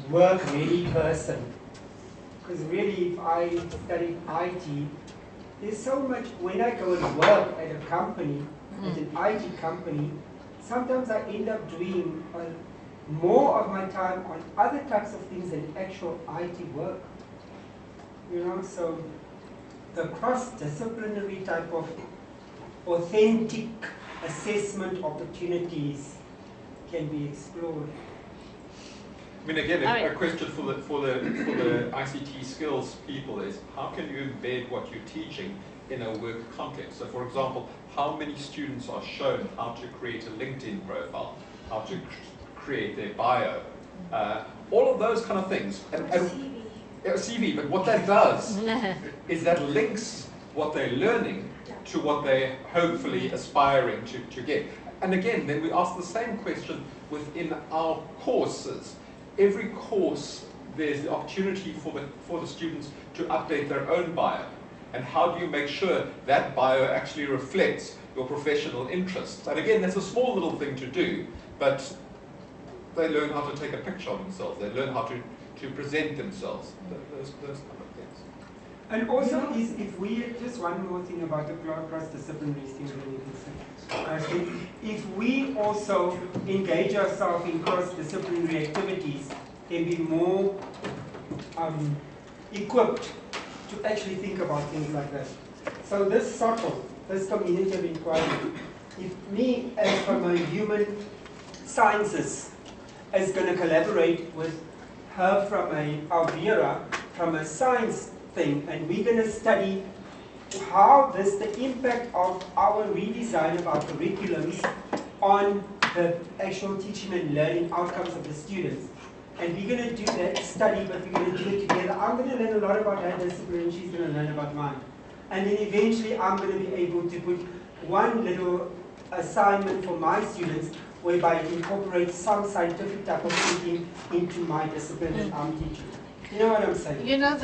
[SPEAKER 3] work-ready person. Because really, if I studied IT, there's so much, when I go and work at a company, at an IT company, sometimes I end up doing more of my time on other types of things than actual IT work. You know, so the cross-disciplinary type of authentic assessment opportunities can be explored.
[SPEAKER 4] I mean, again, a question for the ICT skills people is, how can you embed what you're teaching in a work context? So, for example, how many students are shown how to create a LinkedIn profile, how to create their bio, all of those kind of things. And CV, but what that does is that links what they're learning to what they're hopefully aspiring to get. And again, then we ask the same question within our courses. Every course, there's the opportunity for the students to update their own bio. And how do you make sure that bio actually reflects your professional interests? And again, that's a small little thing to do, but they learn how to take a picture of themselves. They learn how to to present themselves, those kind of things.
[SPEAKER 3] And also, if we, just one more thing about the cross-disciplinary thing, I think if we also engage ourselves in cross-disciplinary activities, then be more equipped to actually think about things like that. So this circle, this community of inquiry, if me as from a human sciences is going to collaborate with her from Alvira from a science thing, and we're going to study how the impact of our redesign of our curriculums on the actual teaching and learning outcomes of the students. And we're going to do that study, but we're going to do it together. I'm going to learn a lot about her discipline, and she's going to learn about mine. And then eventually I'm going to be able to put one little assignment for my students whereby it incorporates some scientific type of thinking into my discipline that I'm teaching. You know what I'm saying?
[SPEAKER 1] You know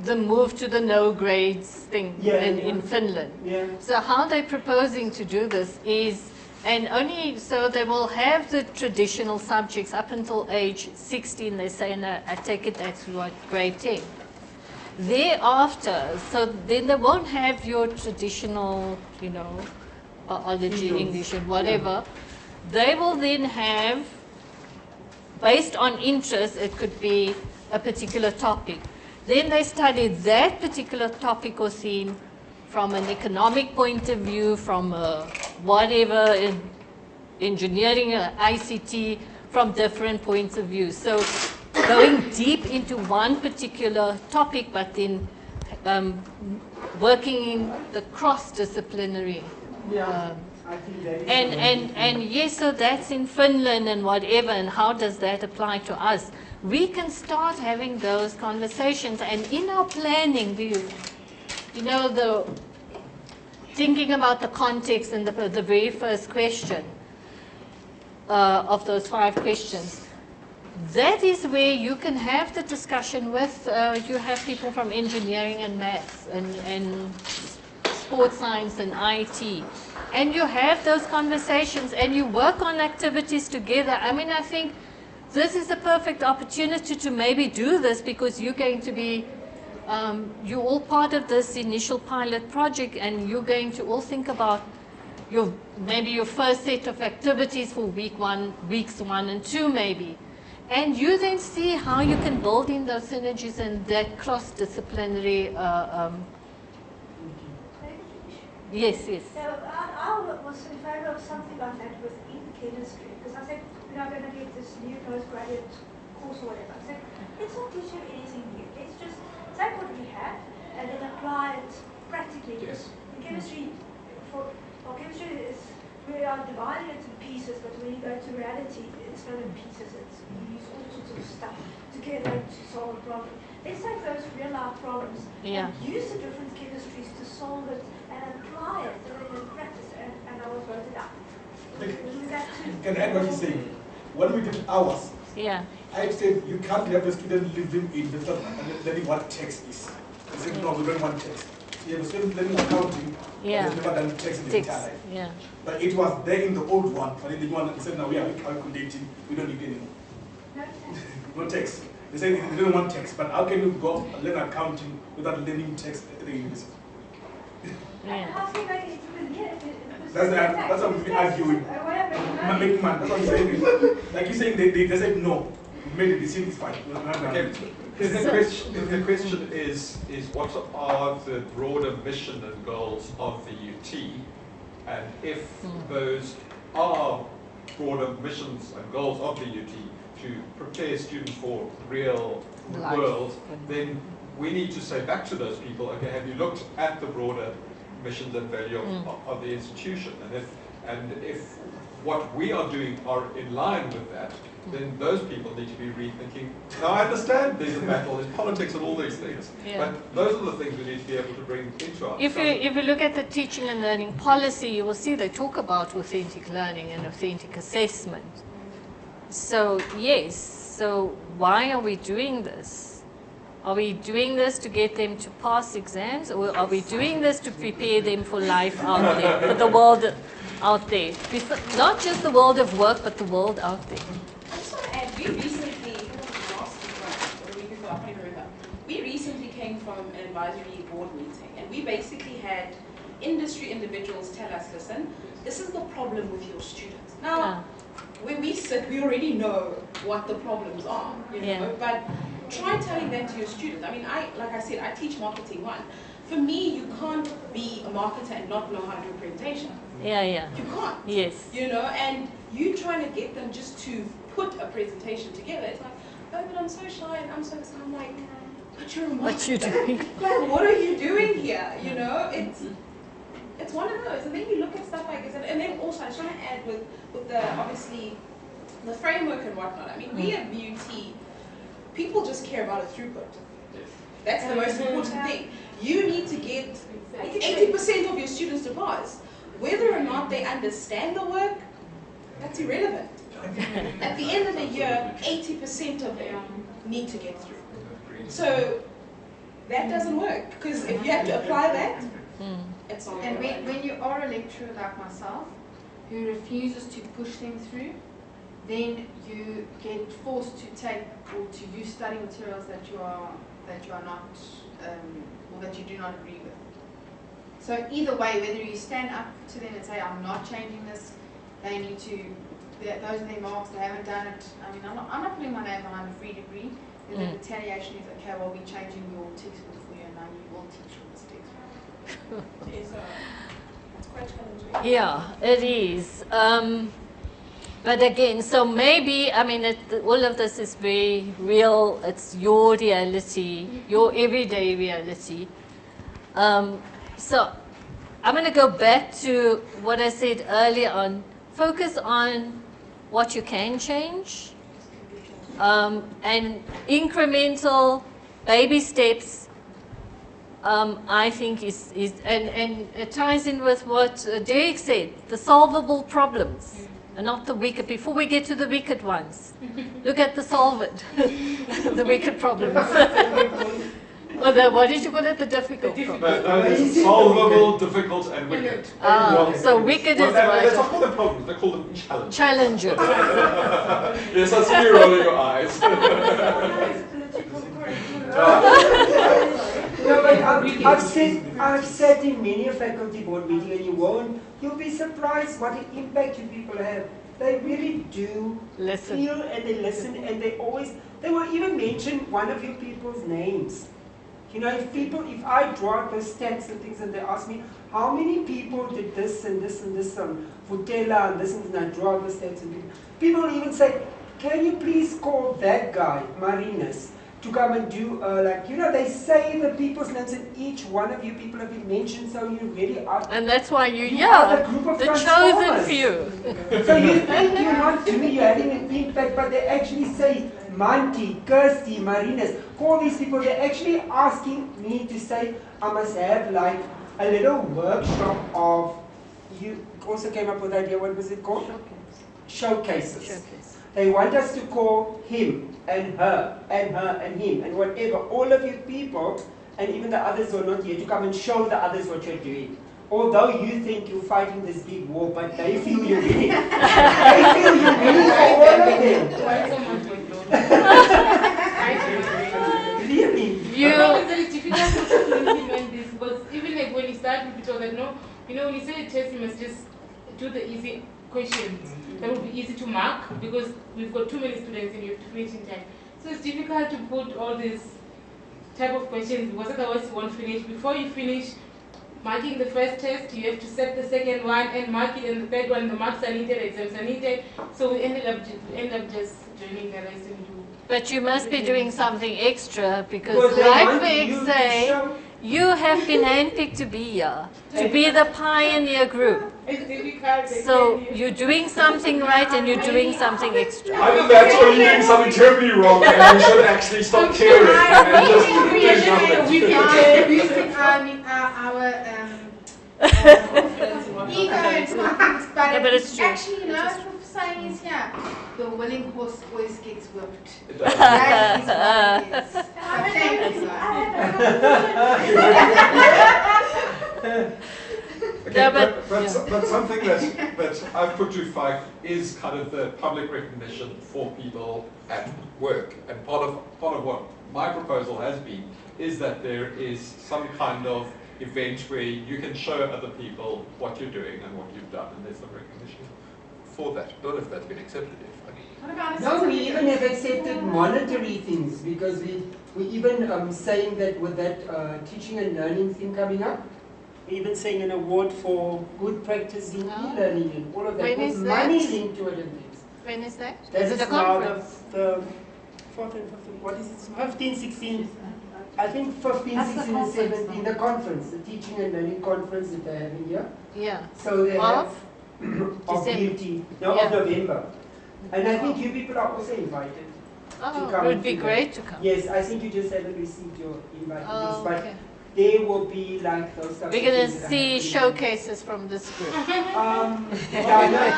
[SPEAKER 1] the move to the no grades thing in Finland.
[SPEAKER 3] Yeah.
[SPEAKER 1] So how they're proposing to do this is, and only so they will have the traditional subjects up until age 16. They say, no, I take it that's what, grade 10. Thereafter, so then they won't have your traditional, you know, biology, English, and whatever. Yeah. They will then have, based on interest, it could be a particular topic. Then they study that particular topic or theme from an economic point of view, from whatever, in engineering, ICT, from different points of view. So going deep into one particular topic, but then working in the cross-disciplinary.
[SPEAKER 3] I think that is
[SPEAKER 1] and yes, so that's in Finland and whatever, and how does that apply to us? We can start having those conversations, and in our planning, you know, thinking about the context and the very first question of those 5 questions, that is where you can have the discussion with, you have people from engineering and maths and sports science and IT. And you have those conversations and you work on activities together. I mean, I think this is a perfect opportunity to maybe do this, because you're going to be, you're all part of this initial pilot project, and you're going to all think about maybe your first set of activities for weeks 1 and 2 maybe. And you then see how you can build in those synergies and that cross-disciplinary yes.
[SPEAKER 12] I was in favor of something like that within chemistry, because I said, we're not going to get this new postgraduate course or whatever. I said, let's not teach you anything new. Let's just take what we have and then apply it practically.
[SPEAKER 4] Yes.
[SPEAKER 12] In chemistry, chemistry is, we are dividing it into pieces, but when you go to reality, it's not in pieces. You use all sorts of stuff together to solve a problem. Let's take those real life problems and use the different chemistries to solve it and apply it and then practice it, and I was voted out.
[SPEAKER 8] Can I add what he's saying? When we did ours, I said you can't have the student living in the learning what text is. I said no, we don't want text. You have a student learning accounting, but they've never done text in the entire life. But it was there in the old one, but in the one that said now we are calculating, we don't need anymore. No text. They say they don't want text, but how can you go and learn accounting without learning text at the university? That's what we're arguing. That's what I'm saying. Like you're saying, they said no. We made a decision, it's fine.
[SPEAKER 4] Okay. The question is what are the broader mission and goals of the UT, and if those are broader missions and goals of the UT to prepare students for real world, then we need to say back to those people, okay, have you looked at the broader missions and value of the institution? And if what we are doing are in line with that, then those people need to be rethinking. Now I understand there's a battle, there's politics and all these things, but those are the things we need to be able to bring into our
[SPEAKER 1] If you look at the teaching and learning policy, you will see they talk about authentic learning and authentic assessment. So yes, so why are we doing this? Are we doing this to get them to pass exams, or are we doing this to prepare them for life out there, for the world out there? Not just the world of work, but the world out there.
[SPEAKER 9] I just want to
[SPEAKER 13] we recently, last week or the week before, I can't even remember, we recently came from an advisory board meeting, and we basically had industry individuals tell us, listen, this is the problem with your students. Now, where we sit, we already know what the problems are, you know, but try telling that to your students. I mean, like I said, I teach marketing 1. For me, you can't be a marketer and not know how to do a presentation. You can't.
[SPEAKER 1] Yes.
[SPEAKER 13] You know, and you trying to get them just to put a presentation together. It's like, oh, but I'm so shy and I'm so this. And I'm like, but you're a marketer.
[SPEAKER 1] What you doing?
[SPEAKER 13] Like, what are you doing here? You know, it's one of those. And then you look at stuff like this, and then also I was trying to add with the obviously the framework and whatnot. I mean, we at BUT, people just care about a throughput. That's the most important thing. You need to get 80% of your students to pass. Whether or not they understand the work, that's irrelevant. At the end of the year, 80% of them need to get through. So that doesn't work, because if you have to apply that, it's not.
[SPEAKER 7] And when you are a lecturer like myself, who refuses to push them through, then you get forced to take or to use study materials that you are not or that you do not agree with. So either way, whether you stand up to them and say, I'm not changing this, they need to, those are their marks, they haven't done it. I mean, I'm not putting my name behind a free degree. The retaliation is, okay, well, we're changing your textbook for you and now you will teach from this textbook.
[SPEAKER 13] It's quite challenging.
[SPEAKER 1] Yeah, it is. But again, so maybe, I mean, all of this is very real. It's your reality, your everyday reality. So I'm going to go back to what I said earlier on. Focus on what you can change, and incremental baby steps, I think is and it ties in with what Derek said, the solvable problems. And not the wicked. Before we get to the wicked ones, look at the solve it, the wicked problems. Or what did you call it? The difficult problems.
[SPEAKER 4] It's solvable, difficult, and wicked.
[SPEAKER 1] So wicked is right.
[SPEAKER 4] That's not called them problems. They call them challenges.
[SPEAKER 1] Challenges.
[SPEAKER 4] Yes, I see you rolling your eyes.
[SPEAKER 3] No, but I've said in many a faculty board meeting, and you'll be surprised what an impact you people have. They really do feel and they listen, and they will even mention one of your people's names. You know, if I draw up those stats and things and they ask me, how many people did this and this and this on Futela and this and I draw up the stats and people will even say, can you please call that guy, Marinus, to come and do, they say the people's names and each one of you people have been mentioned, so you really are.
[SPEAKER 1] And that's why
[SPEAKER 3] you are the group of
[SPEAKER 1] the chosen few.
[SPEAKER 3] So you think you're not doing, you're having an impact, but they actually say, Monty, Kirsty, Marinus, call these people, they're actually asking me to say, I must have like a little workshop of, you also came up with the idea, what was it called? Showcases. They want us to call him and her and her and him and whatever, all of you people, and even the others who are not here, to come and show the others what you're doing. Although you think you're fighting this big war, but they feel you're winning. They feel you're winning for all of them. Really?
[SPEAKER 14] It's difficult to implement this, because even like when you start with people that know, when you say a test, you must just do the easy questions. That would be easy to mark, because we've got too many students and you have to finish in time. So it's difficult to put all these type of questions, because otherwise you won't finish. Before you finish marking the first test, you have to set the second one and mark it, and the third one, the marks are needed, exams are needed. So we end up just joining the rest and do.
[SPEAKER 1] But you must be doing something extra, because like we say, you have been handpicked to be here, to be the pioneer group. So you're doing something right and you're doing something extra.
[SPEAKER 4] I think that's where you're doing something terribly wrong, and you should actually stop caring and just do nothing.
[SPEAKER 7] Ego and smart, but
[SPEAKER 1] it's true.
[SPEAKER 7] actually, what we're saying is, the willing horse always gets whipped.
[SPEAKER 4] It does.
[SPEAKER 7] That is what it is. So thank you.
[SPEAKER 1] Yeah,
[SPEAKER 4] but something that I've put to FIKE is kind of the public recognition for people at work. And part of what my proposal has been is that there is some kind of event where you can show other people what you're doing and what you've done, and there's some recognition for that. I don't know if that's been accepted yet.
[SPEAKER 3] No, we even have accepted monetary things, because we even saying that with that teaching and learning thing coming up, we even saying an award for good practice in e-learning and all of that.
[SPEAKER 1] When
[SPEAKER 3] with
[SPEAKER 1] is
[SPEAKER 3] money
[SPEAKER 1] that?
[SPEAKER 3] linked to it and things.
[SPEAKER 1] When is that?
[SPEAKER 3] That
[SPEAKER 1] Is
[SPEAKER 3] is
[SPEAKER 1] it a
[SPEAKER 3] now
[SPEAKER 1] conference?
[SPEAKER 3] the 4th and 15th, what is it, 15, 16, I think 15,
[SPEAKER 1] That's the
[SPEAKER 3] 16 and
[SPEAKER 1] conference
[SPEAKER 3] 17, the conference, the teaching and learning conference that they're having here.
[SPEAKER 1] Yeah.
[SPEAKER 3] So they have of
[SPEAKER 1] December.
[SPEAKER 3] beauty, no,
[SPEAKER 1] Yeah.
[SPEAKER 3] of November. And I think you people are also invited to
[SPEAKER 1] Oh,
[SPEAKER 3] come.
[SPEAKER 1] it would be
[SPEAKER 3] to
[SPEAKER 1] great
[SPEAKER 3] that.
[SPEAKER 1] to come.
[SPEAKER 3] Yes, I think you just haven't received your invite.
[SPEAKER 1] Oh,
[SPEAKER 3] but
[SPEAKER 1] okay.
[SPEAKER 3] there will be like those types
[SPEAKER 1] We're
[SPEAKER 3] of
[SPEAKER 1] going
[SPEAKER 3] things
[SPEAKER 1] to
[SPEAKER 3] that
[SPEAKER 1] see
[SPEAKER 3] are
[SPEAKER 1] showcases from this group.
[SPEAKER 3] yeah,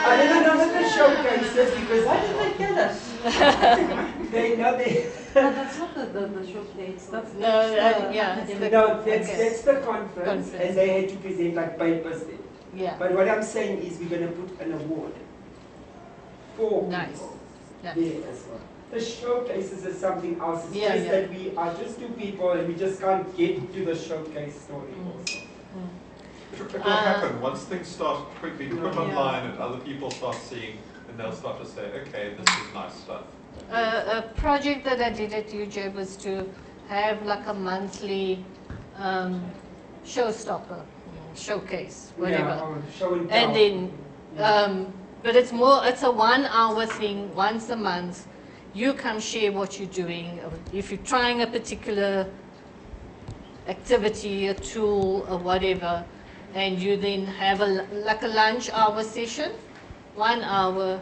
[SPEAKER 3] I don't know the showcases because
[SPEAKER 11] Why did they tell us?
[SPEAKER 3] they know they.
[SPEAKER 15] No, that's not the showcase. That's
[SPEAKER 1] No,
[SPEAKER 15] yeah.
[SPEAKER 3] No, that's the conference, and they had to present like papers there.
[SPEAKER 1] Yeah.
[SPEAKER 3] But what I'm saying is we're going to put an award for
[SPEAKER 1] Nice.
[SPEAKER 3] people
[SPEAKER 1] Nice.
[SPEAKER 3] there as well. The showcases is something else. It's
[SPEAKER 1] Yeah,
[SPEAKER 3] just
[SPEAKER 1] yeah.
[SPEAKER 3] that we are just two people and we just can't get to the showcase story also.
[SPEAKER 4] It will happen once things start being put online and other people start seeing, and they'll start to say, okay, this is nice stuff.
[SPEAKER 1] A project that I did at UJ was to have like a monthly showstopper, showcase, whatever.
[SPEAKER 3] Yeah, or show and
[SPEAKER 1] And
[SPEAKER 3] tell.
[SPEAKER 1] then, but it's a 1 hour thing once a month. You come share what you're doing. If you're trying a particular activity, a tool, or whatever, and you then have like a lunch hour session, 1 hour,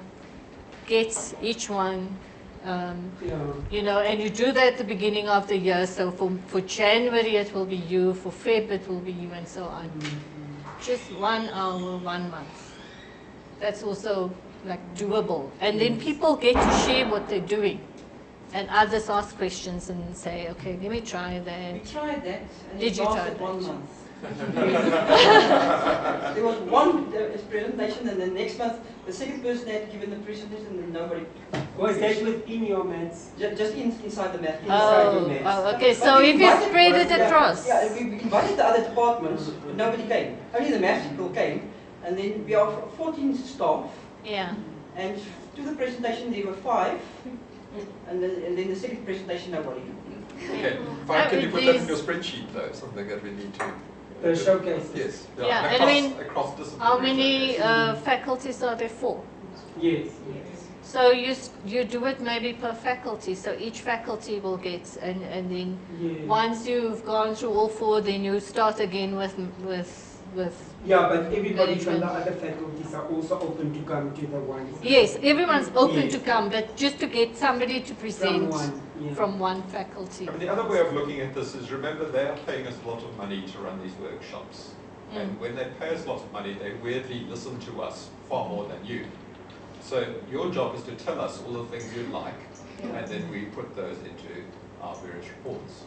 [SPEAKER 1] gets each one, you know, and you do that at the beginning of the year. So for January it will be you, for Feb it will be you, and so on. Just 1 hour, 1 month. That's also like doable. And then people get to share what they're doing. And others ask questions and say, okay, let me try that.
[SPEAKER 11] We tried that. And
[SPEAKER 1] Did
[SPEAKER 11] it
[SPEAKER 1] you try
[SPEAKER 11] lasted
[SPEAKER 1] that?
[SPEAKER 11] 1 month. There was one presentation, and the next month the second person had given the presentation, and then nobody.
[SPEAKER 3] Was that within your mats?
[SPEAKER 11] Just inside the mat.
[SPEAKER 1] Okay, so if you spread it across.
[SPEAKER 11] Yeah, we invited the other departments, but nobody came. Only the maths people came, and then we are 14 staff.
[SPEAKER 1] Yeah.
[SPEAKER 11] And to the presentation there were 5, and then the second presentation nobody.
[SPEAKER 4] Okay, fine. Can you put that in your spreadsheet though? Something that we need to.
[SPEAKER 3] The showcase.
[SPEAKER 4] Yes.
[SPEAKER 1] Yeah,
[SPEAKER 4] across,
[SPEAKER 1] and I mean,
[SPEAKER 4] across disciplines.
[SPEAKER 1] how many faculties are there for?
[SPEAKER 3] Yes.
[SPEAKER 1] So you do it maybe per faculty, so each faculty will get, and then once you've gone through all 4, then you start again with.
[SPEAKER 3] Yeah, but everybody from the other faculties are also open to come to the ones.
[SPEAKER 1] Yes, everyone's open to come, but just to get somebody to present
[SPEAKER 3] From
[SPEAKER 1] from one faculty.
[SPEAKER 4] I mean, the other way of looking at this is, remember, they are paying us a lot of money to run these workshops. And when they pay us a lot of money, they weirdly listen to us far more than you. So your job is to tell us all the things you like, and then we put those into our various reports.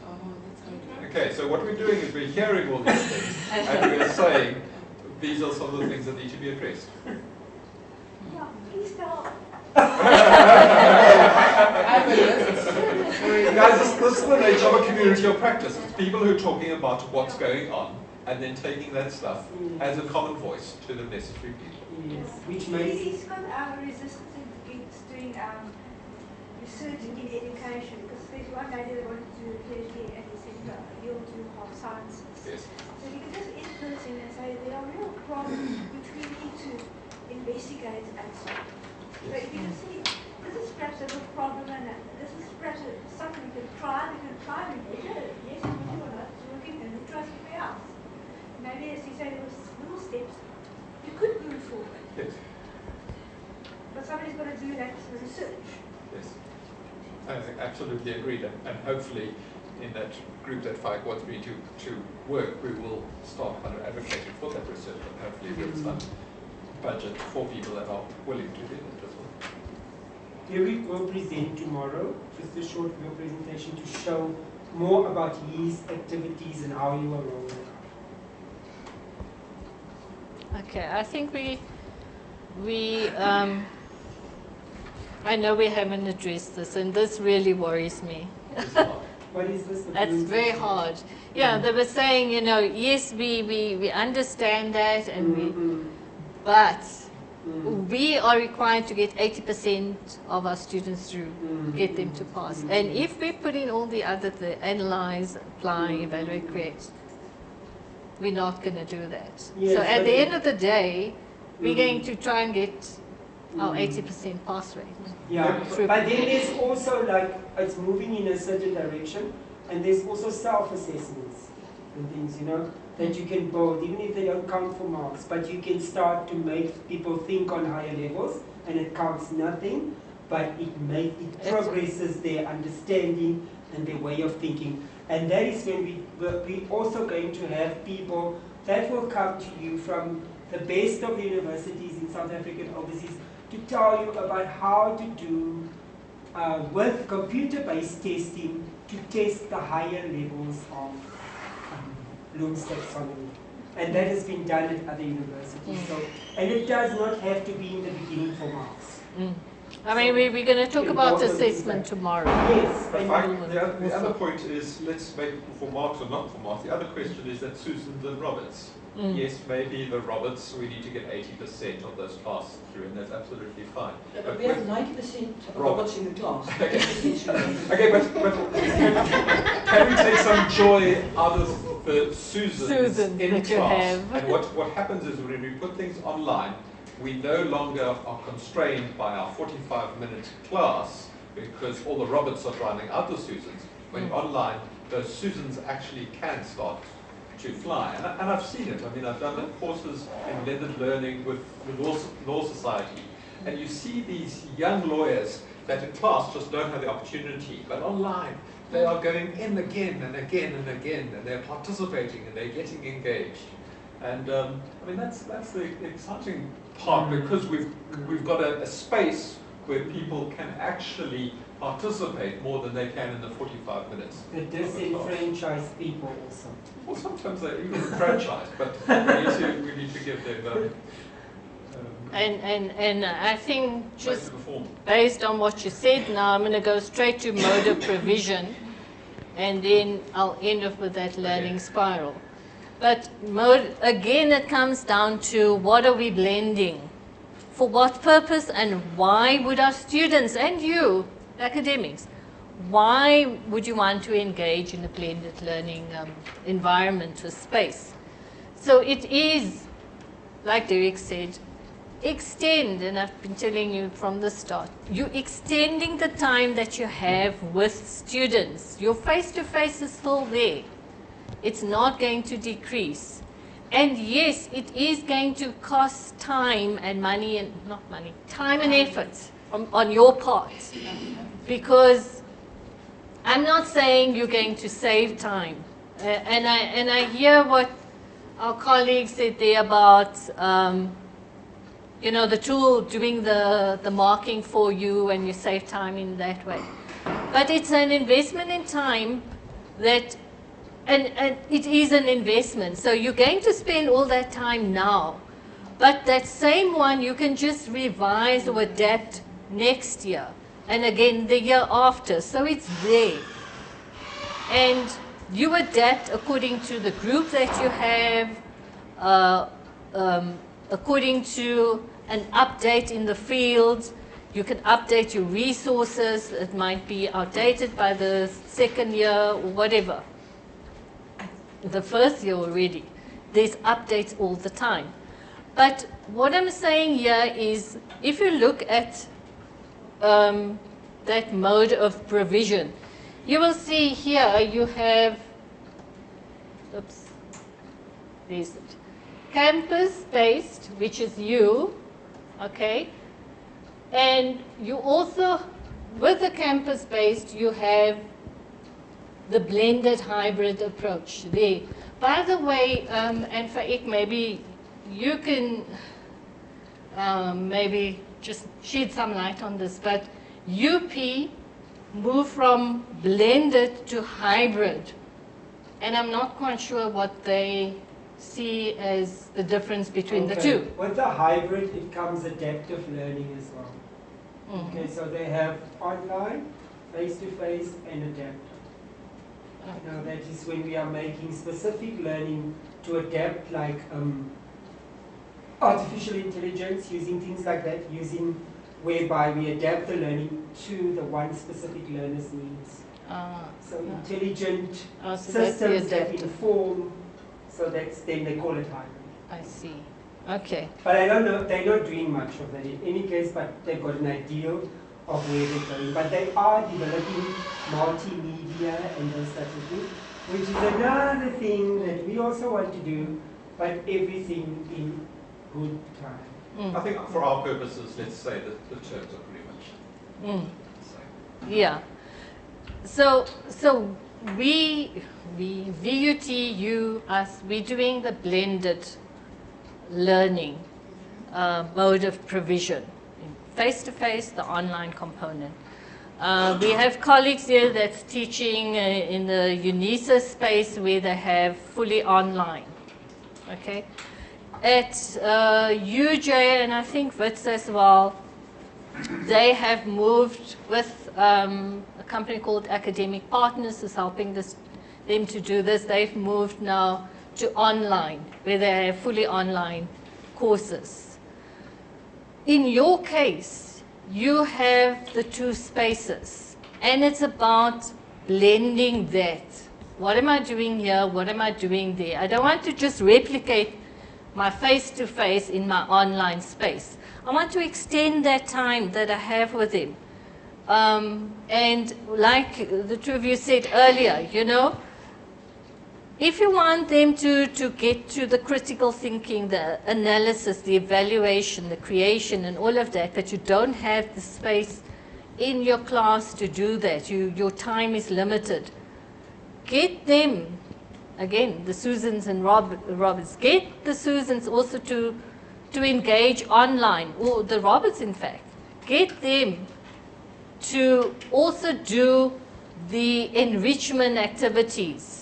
[SPEAKER 4] Okay, so what we're doing is we're hearing all these things, and we're saying, these are some of the things that need to be addressed.
[SPEAKER 12] Yeah, please tell.
[SPEAKER 4] Guys, this is the nature of a community of practice. It's people who are talking about what's going on, and then taking that stuff as a common voice to the necessary people.
[SPEAKER 3] Yes, which makes
[SPEAKER 12] He's got resistance against doing research in education, because there's one lady that wanted to do a PhD and he said, no, you'll do hard sciences.
[SPEAKER 4] Yes.
[SPEAKER 12] So you can just influence him and say there are real problems which we need to investigate and solve. So if you can see, this is perhaps a little problem and this is perhaps something we can try and measure. Yes, we do or not, it's working, and we try something else. Maybe as you say, there was little steps you could move forward.
[SPEAKER 4] Yes.
[SPEAKER 12] But somebody's got to do that research.
[SPEAKER 4] Yes. I absolutely agreed, and hopefully in that group that FIKE wants me to work, we will start kind of advocating for that research, and hopefully with some budget for people that are willing to do that as well.
[SPEAKER 3] Eric will present tomorrow, just a short video presentation to show more about his activities and how you are rolling out.
[SPEAKER 1] Okay, I think I know we haven't addressed this, and this really worries me.
[SPEAKER 3] What is this?
[SPEAKER 1] That's very hard. Yeah, they were saying, you know, yes, we understand that, and but we are required to get 80% of our students through, get them to pass. And if we put in all the other, analyze, apply, evaluate, create, we're not going to do that.
[SPEAKER 3] Yes,
[SPEAKER 1] so at the end of the day, we're going to try and get our 80% pass rate.
[SPEAKER 3] Yeah, but then there's also like, it's moving in a certain direction, and there's also self-assessments and things, you know, that you can build, even if they don't count for marks, but you can start to make people think on higher levels, and it counts nothing, but it progresses their understanding and their way of thinking. And that is when we're also going to have people that will come to you from the best of the universities in South Africa and overseas to tell you about how to do with computer-based testing to test the higher levels of Bloom's taxonomy. And that has been done at other universities. So, and it does not have to be in the beginning for marks.
[SPEAKER 1] I mean, we're going to talk about assessment tomorrow.
[SPEAKER 3] Yes.
[SPEAKER 4] The other point is, let's make for marks or not for marks. The other question is that Susans and Roberts. Yes, maybe the Roberts, we need to get 80% of those passed through, and that's absolutely fine.
[SPEAKER 11] Yeah, but we have 90% Roberts in the class.
[SPEAKER 4] Okay, but can we take some joy out of the Susans in class? And what happens is when we put things online, we no longer are constrained by our 45-minute class because all the Roberts are drowning out the Susans. When online, those Susans actually can start to fly. And I've seen it. I mean, I've done courses in blended learning with Law Society. And you see these young lawyers that in class just don't have the opportunity, but online, they are going in again and again and again, and they're participating and they're getting engaged. And I mean, that's the exciting part, because we've got a space where people can actually participate more than they can in the 45 minutes.
[SPEAKER 3] The disenfranchised people also.
[SPEAKER 4] Well, sometimes they're even franchised, but we need to give them.
[SPEAKER 1] And I think just based on what you said now, I'm going to go straight to mode of provision, and then I'll end up with that learning spiral. But again, it comes down to what are we blending? For what purpose, and why would our students and you, academics, why would you want to engage in a blended learning environment or space? So it is, like Derek said, extend, and I've been telling you from the start, you're extending the time that you have with students. Your face-to-face is still there. It's not going to decrease. And yes, it is going to cost time and money, and not money, time and effort on your part. Because I'm not saying you're going to save time. And I hear what our colleagues said there about, you know, the tool doing the marking for you, and you save time in that way. But it's an investment in time that, and it is an investment. So you're going to spend all that time now. But that same one you can just revise or adapt next year. And again the year after. So it's there. And you adapt according to the group that you have, according to an update in the field. You can update your resources. It might be outdated by the second year or whatever. The first year already. There's updates all the time. But what I'm saying here is, if you look at that mode of provision, you will see here you have, oops, there's it. Campus-based, which is you, okay? And you also, with the campus-based, you have the blended hybrid approach there. By the way, and Faik, maybe you can maybe just shed some light on this, but UP moved from blended to hybrid. And I'm not quite sure what they see as the difference between the
[SPEAKER 3] Okay.
[SPEAKER 1] two?
[SPEAKER 3] With the hybrid, it comes adaptive learning as well. Okay, so they have online, face-to-face, and adaptive. Now that is when we are making specific learning to adapt, like artificial intelligence, using things like that, whereby we adapt the learning to the one specific learner's needs. So intelligent systems that inform, so then they call it hybrid.
[SPEAKER 1] I see. Okay.
[SPEAKER 3] But I don't know, they're not doing much of that in any case, but they've got an idea of where they're going. But they are developing multimedia and those types of things, which is another thing that we also want to do, but everything in good time.
[SPEAKER 4] I think for our purposes, let's say that the terms are pretty much the same.
[SPEAKER 1] Yeah. So we VUT, you, us, we're doing the blended learning mode of provision, face-to-face, the online component. We have colleagues here that's teaching in the UNISA space where they have fully online. Okay. At UJ and I think WITS as well, they have moved with a company called Academic Partners is helping them to do this. They've moved now to online, where they have fully online courses. In your case, you have the two spaces, and it's about blending that. What am I doing here? What am I doing there? I don't want to just replicate my face-to-face in my online space. I want to extend that time that I have with him. And like the two of you said earlier, you know, if you want them to get to the critical thinking, the analysis, the evaluation, the creation and all of that, but you don't have the space in your class to do that, your time is limited, get them, again, the Susans and Roberts, get the Susans also to engage online, or the Roberts in fact, get them to also do the enrichment activities.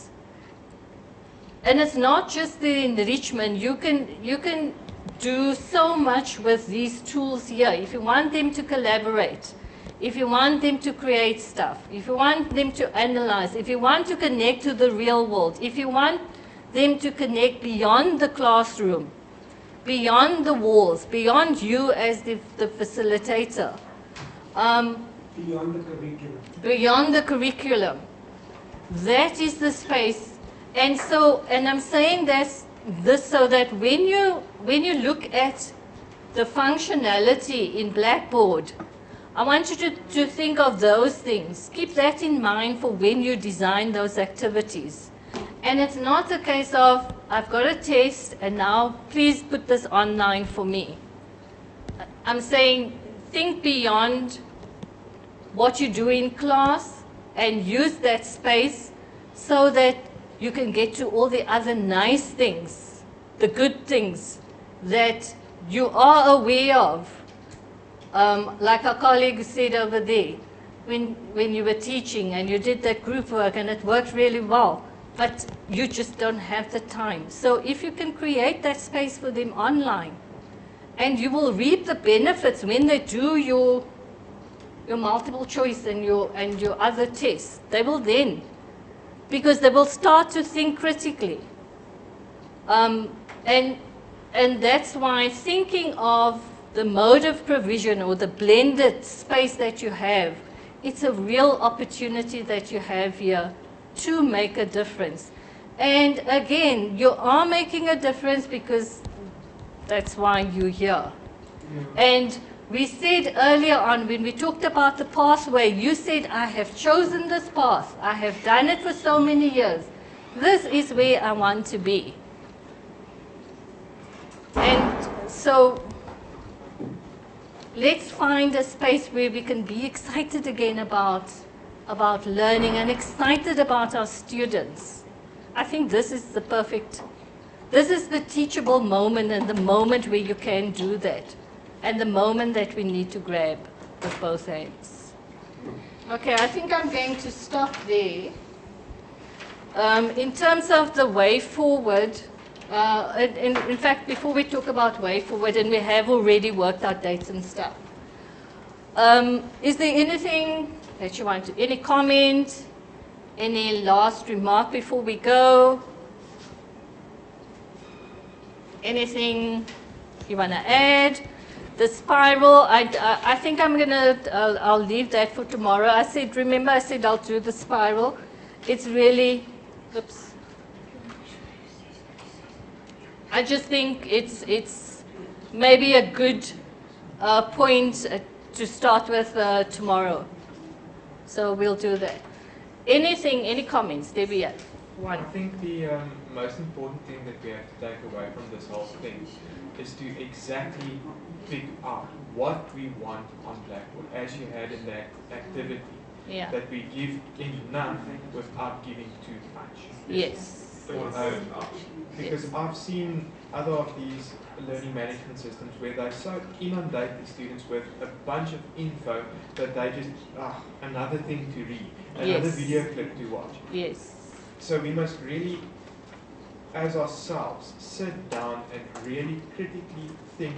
[SPEAKER 1] And it's not just the enrichment, you can do so much with these tools here. If you want them to collaborate, if you want them to create stuff, if you want them to analyze, if you want to connect to the real world, if you want them to connect beyond the classroom, beyond the walls, beyond you as the facilitator.
[SPEAKER 3] Beyond the curriculum.
[SPEAKER 1] Beyond the curriculum. That is the space. And so, and I'm saying this so that when you look at the functionality in Blackboard, I want you to think of those things. Keep that in mind for when you design those activities. And it's not a case of, I've got a test and now please put this online for me. I'm saying think beyond what you do in class and use that space so that you can get to all the other nice things, the good things that you are aware of. Like our colleague said over there, when you were teaching and you did that group work and it worked really well, but you just don't have the time. So if you can create that space for them online, and you will reap the benefits when they do your multiple choice and your other tests. They will then, because they will start to think critically. And that's why thinking of the mode of provision or the blended space that you have, it's a real opportunity that you have here to make a difference. And again, you are making a difference because that's why you're here. And we said earlier on when we talked about the pathway, you said, I have chosen this path. I have done it for so many years. This is where I want to be. And so let's find a space where we can be excited again about learning and excited about our students. I think this is the teachable moment and the moment where you can do that. And the moment that we need to grab with both hands. Okay, I think I'm going to stop there. In terms of the way forward, In fact, before we talk about way forward, and we have already worked out dates and stuff, is there anything that you want to, any comment, any last remark before we go? Anything you want to add? The spiral, I think I'm going to, I'll leave that for tomorrow. I said, remember I said I'll do the spiral. It's really, oops. I just think it's maybe a good point to start with tomorrow. So we'll do that. Anything, any comments, Debbie? One.
[SPEAKER 6] I think the most important thing that we have to take away from this whole thing is to exactly pick out what we want on Blackboard, as you had in that activity.
[SPEAKER 1] Yeah.
[SPEAKER 6] That we give enough without giving too much.
[SPEAKER 1] Yes.
[SPEAKER 6] Because yes. I've seen other of these learning management systems where they so inundate the students with a bunch of info that they just, another thing to read, another video clip to watch.
[SPEAKER 1] Yes.
[SPEAKER 6] So we must really, as ourselves, sit down and really critically think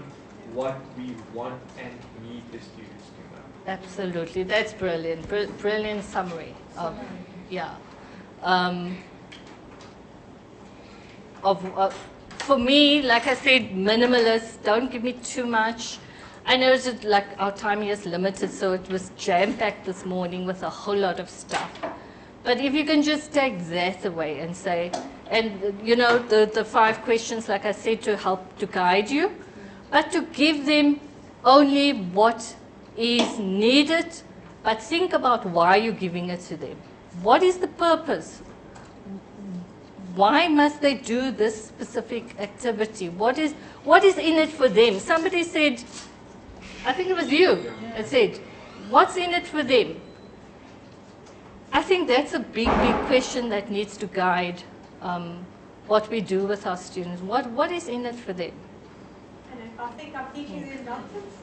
[SPEAKER 6] what we want and need the students to know.
[SPEAKER 1] Absolutely, that's brilliant. Brilliant summary. Yeah. For me, like I said, minimalist. Don't give me too much. I know it's just like our time here is limited, so it was jam-packed this morning with a whole lot of stuff. But if you can just take that away and say, and you know, the 5 questions, like I said, to help to guide you, but to give them only what is needed, but think about why you're giving it to them. What is the purpose? Why must they do this specific activity? What is in it for them? Somebody said, I think it was you that said, what's in it for them? I think that's a big, big question that needs to guide what we do with our students. What is in it for them?
[SPEAKER 12] I think I'm teaching them nonsense.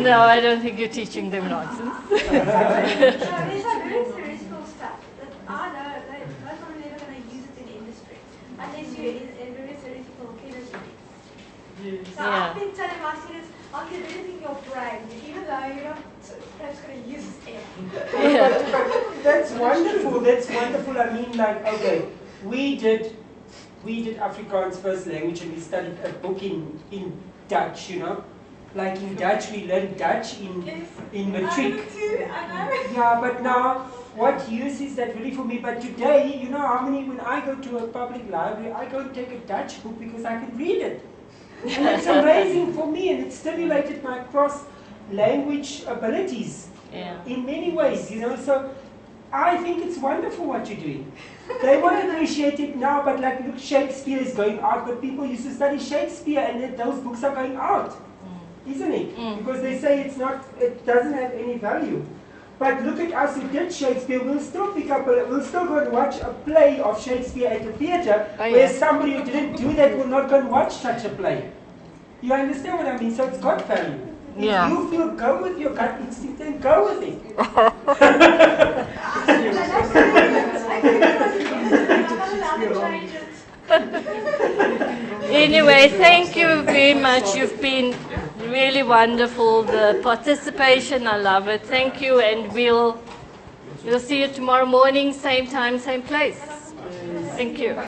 [SPEAKER 1] No, I don't think you're teaching them nonsense.
[SPEAKER 12] There's some very theoretical stuff that I know they're probably never going to use it in industry unless you're in a very theoretical chemistry. So I've been telling my students, I'll get everything in your brain, even though you're not perhaps going to use it ever.
[SPEAKER 3] But that's wonderful. That's wonderful. I mean, like, okay, we did Afrikaans first language, and we studied a book in Dutch, you know. Like in Dutch, we learned Dutch in matric. Yeah, but now, what use is that really for me? But today, you know how many, when I go to a public library, I go and take a Dutch book because I can read it. And it's amazing for me, and it stimulated my cross-language abilities in many ways, you know. So I think it's wonderful what you're doing. They won't appreciate it now, but like, look, Shakespeare is going out, but people used to study Shakespeare, and those books are going out, isn't it? Because they say it doesn't have any value. But look at us who did Shakespeare, we'll still we'll still go and watch a play of Shakespeare at the theatre, where somebody who didn't do that will not go and watch such a play. You understand what I mean? So it's got value. If you feel go with your gut instinct, then go with it.
[SPEAKER 1] Anyway, thank you very much. You've been really wonderful. The participation, I love it. Thank you, and we'll see you tomorrow morning, same time, same place. Thank you.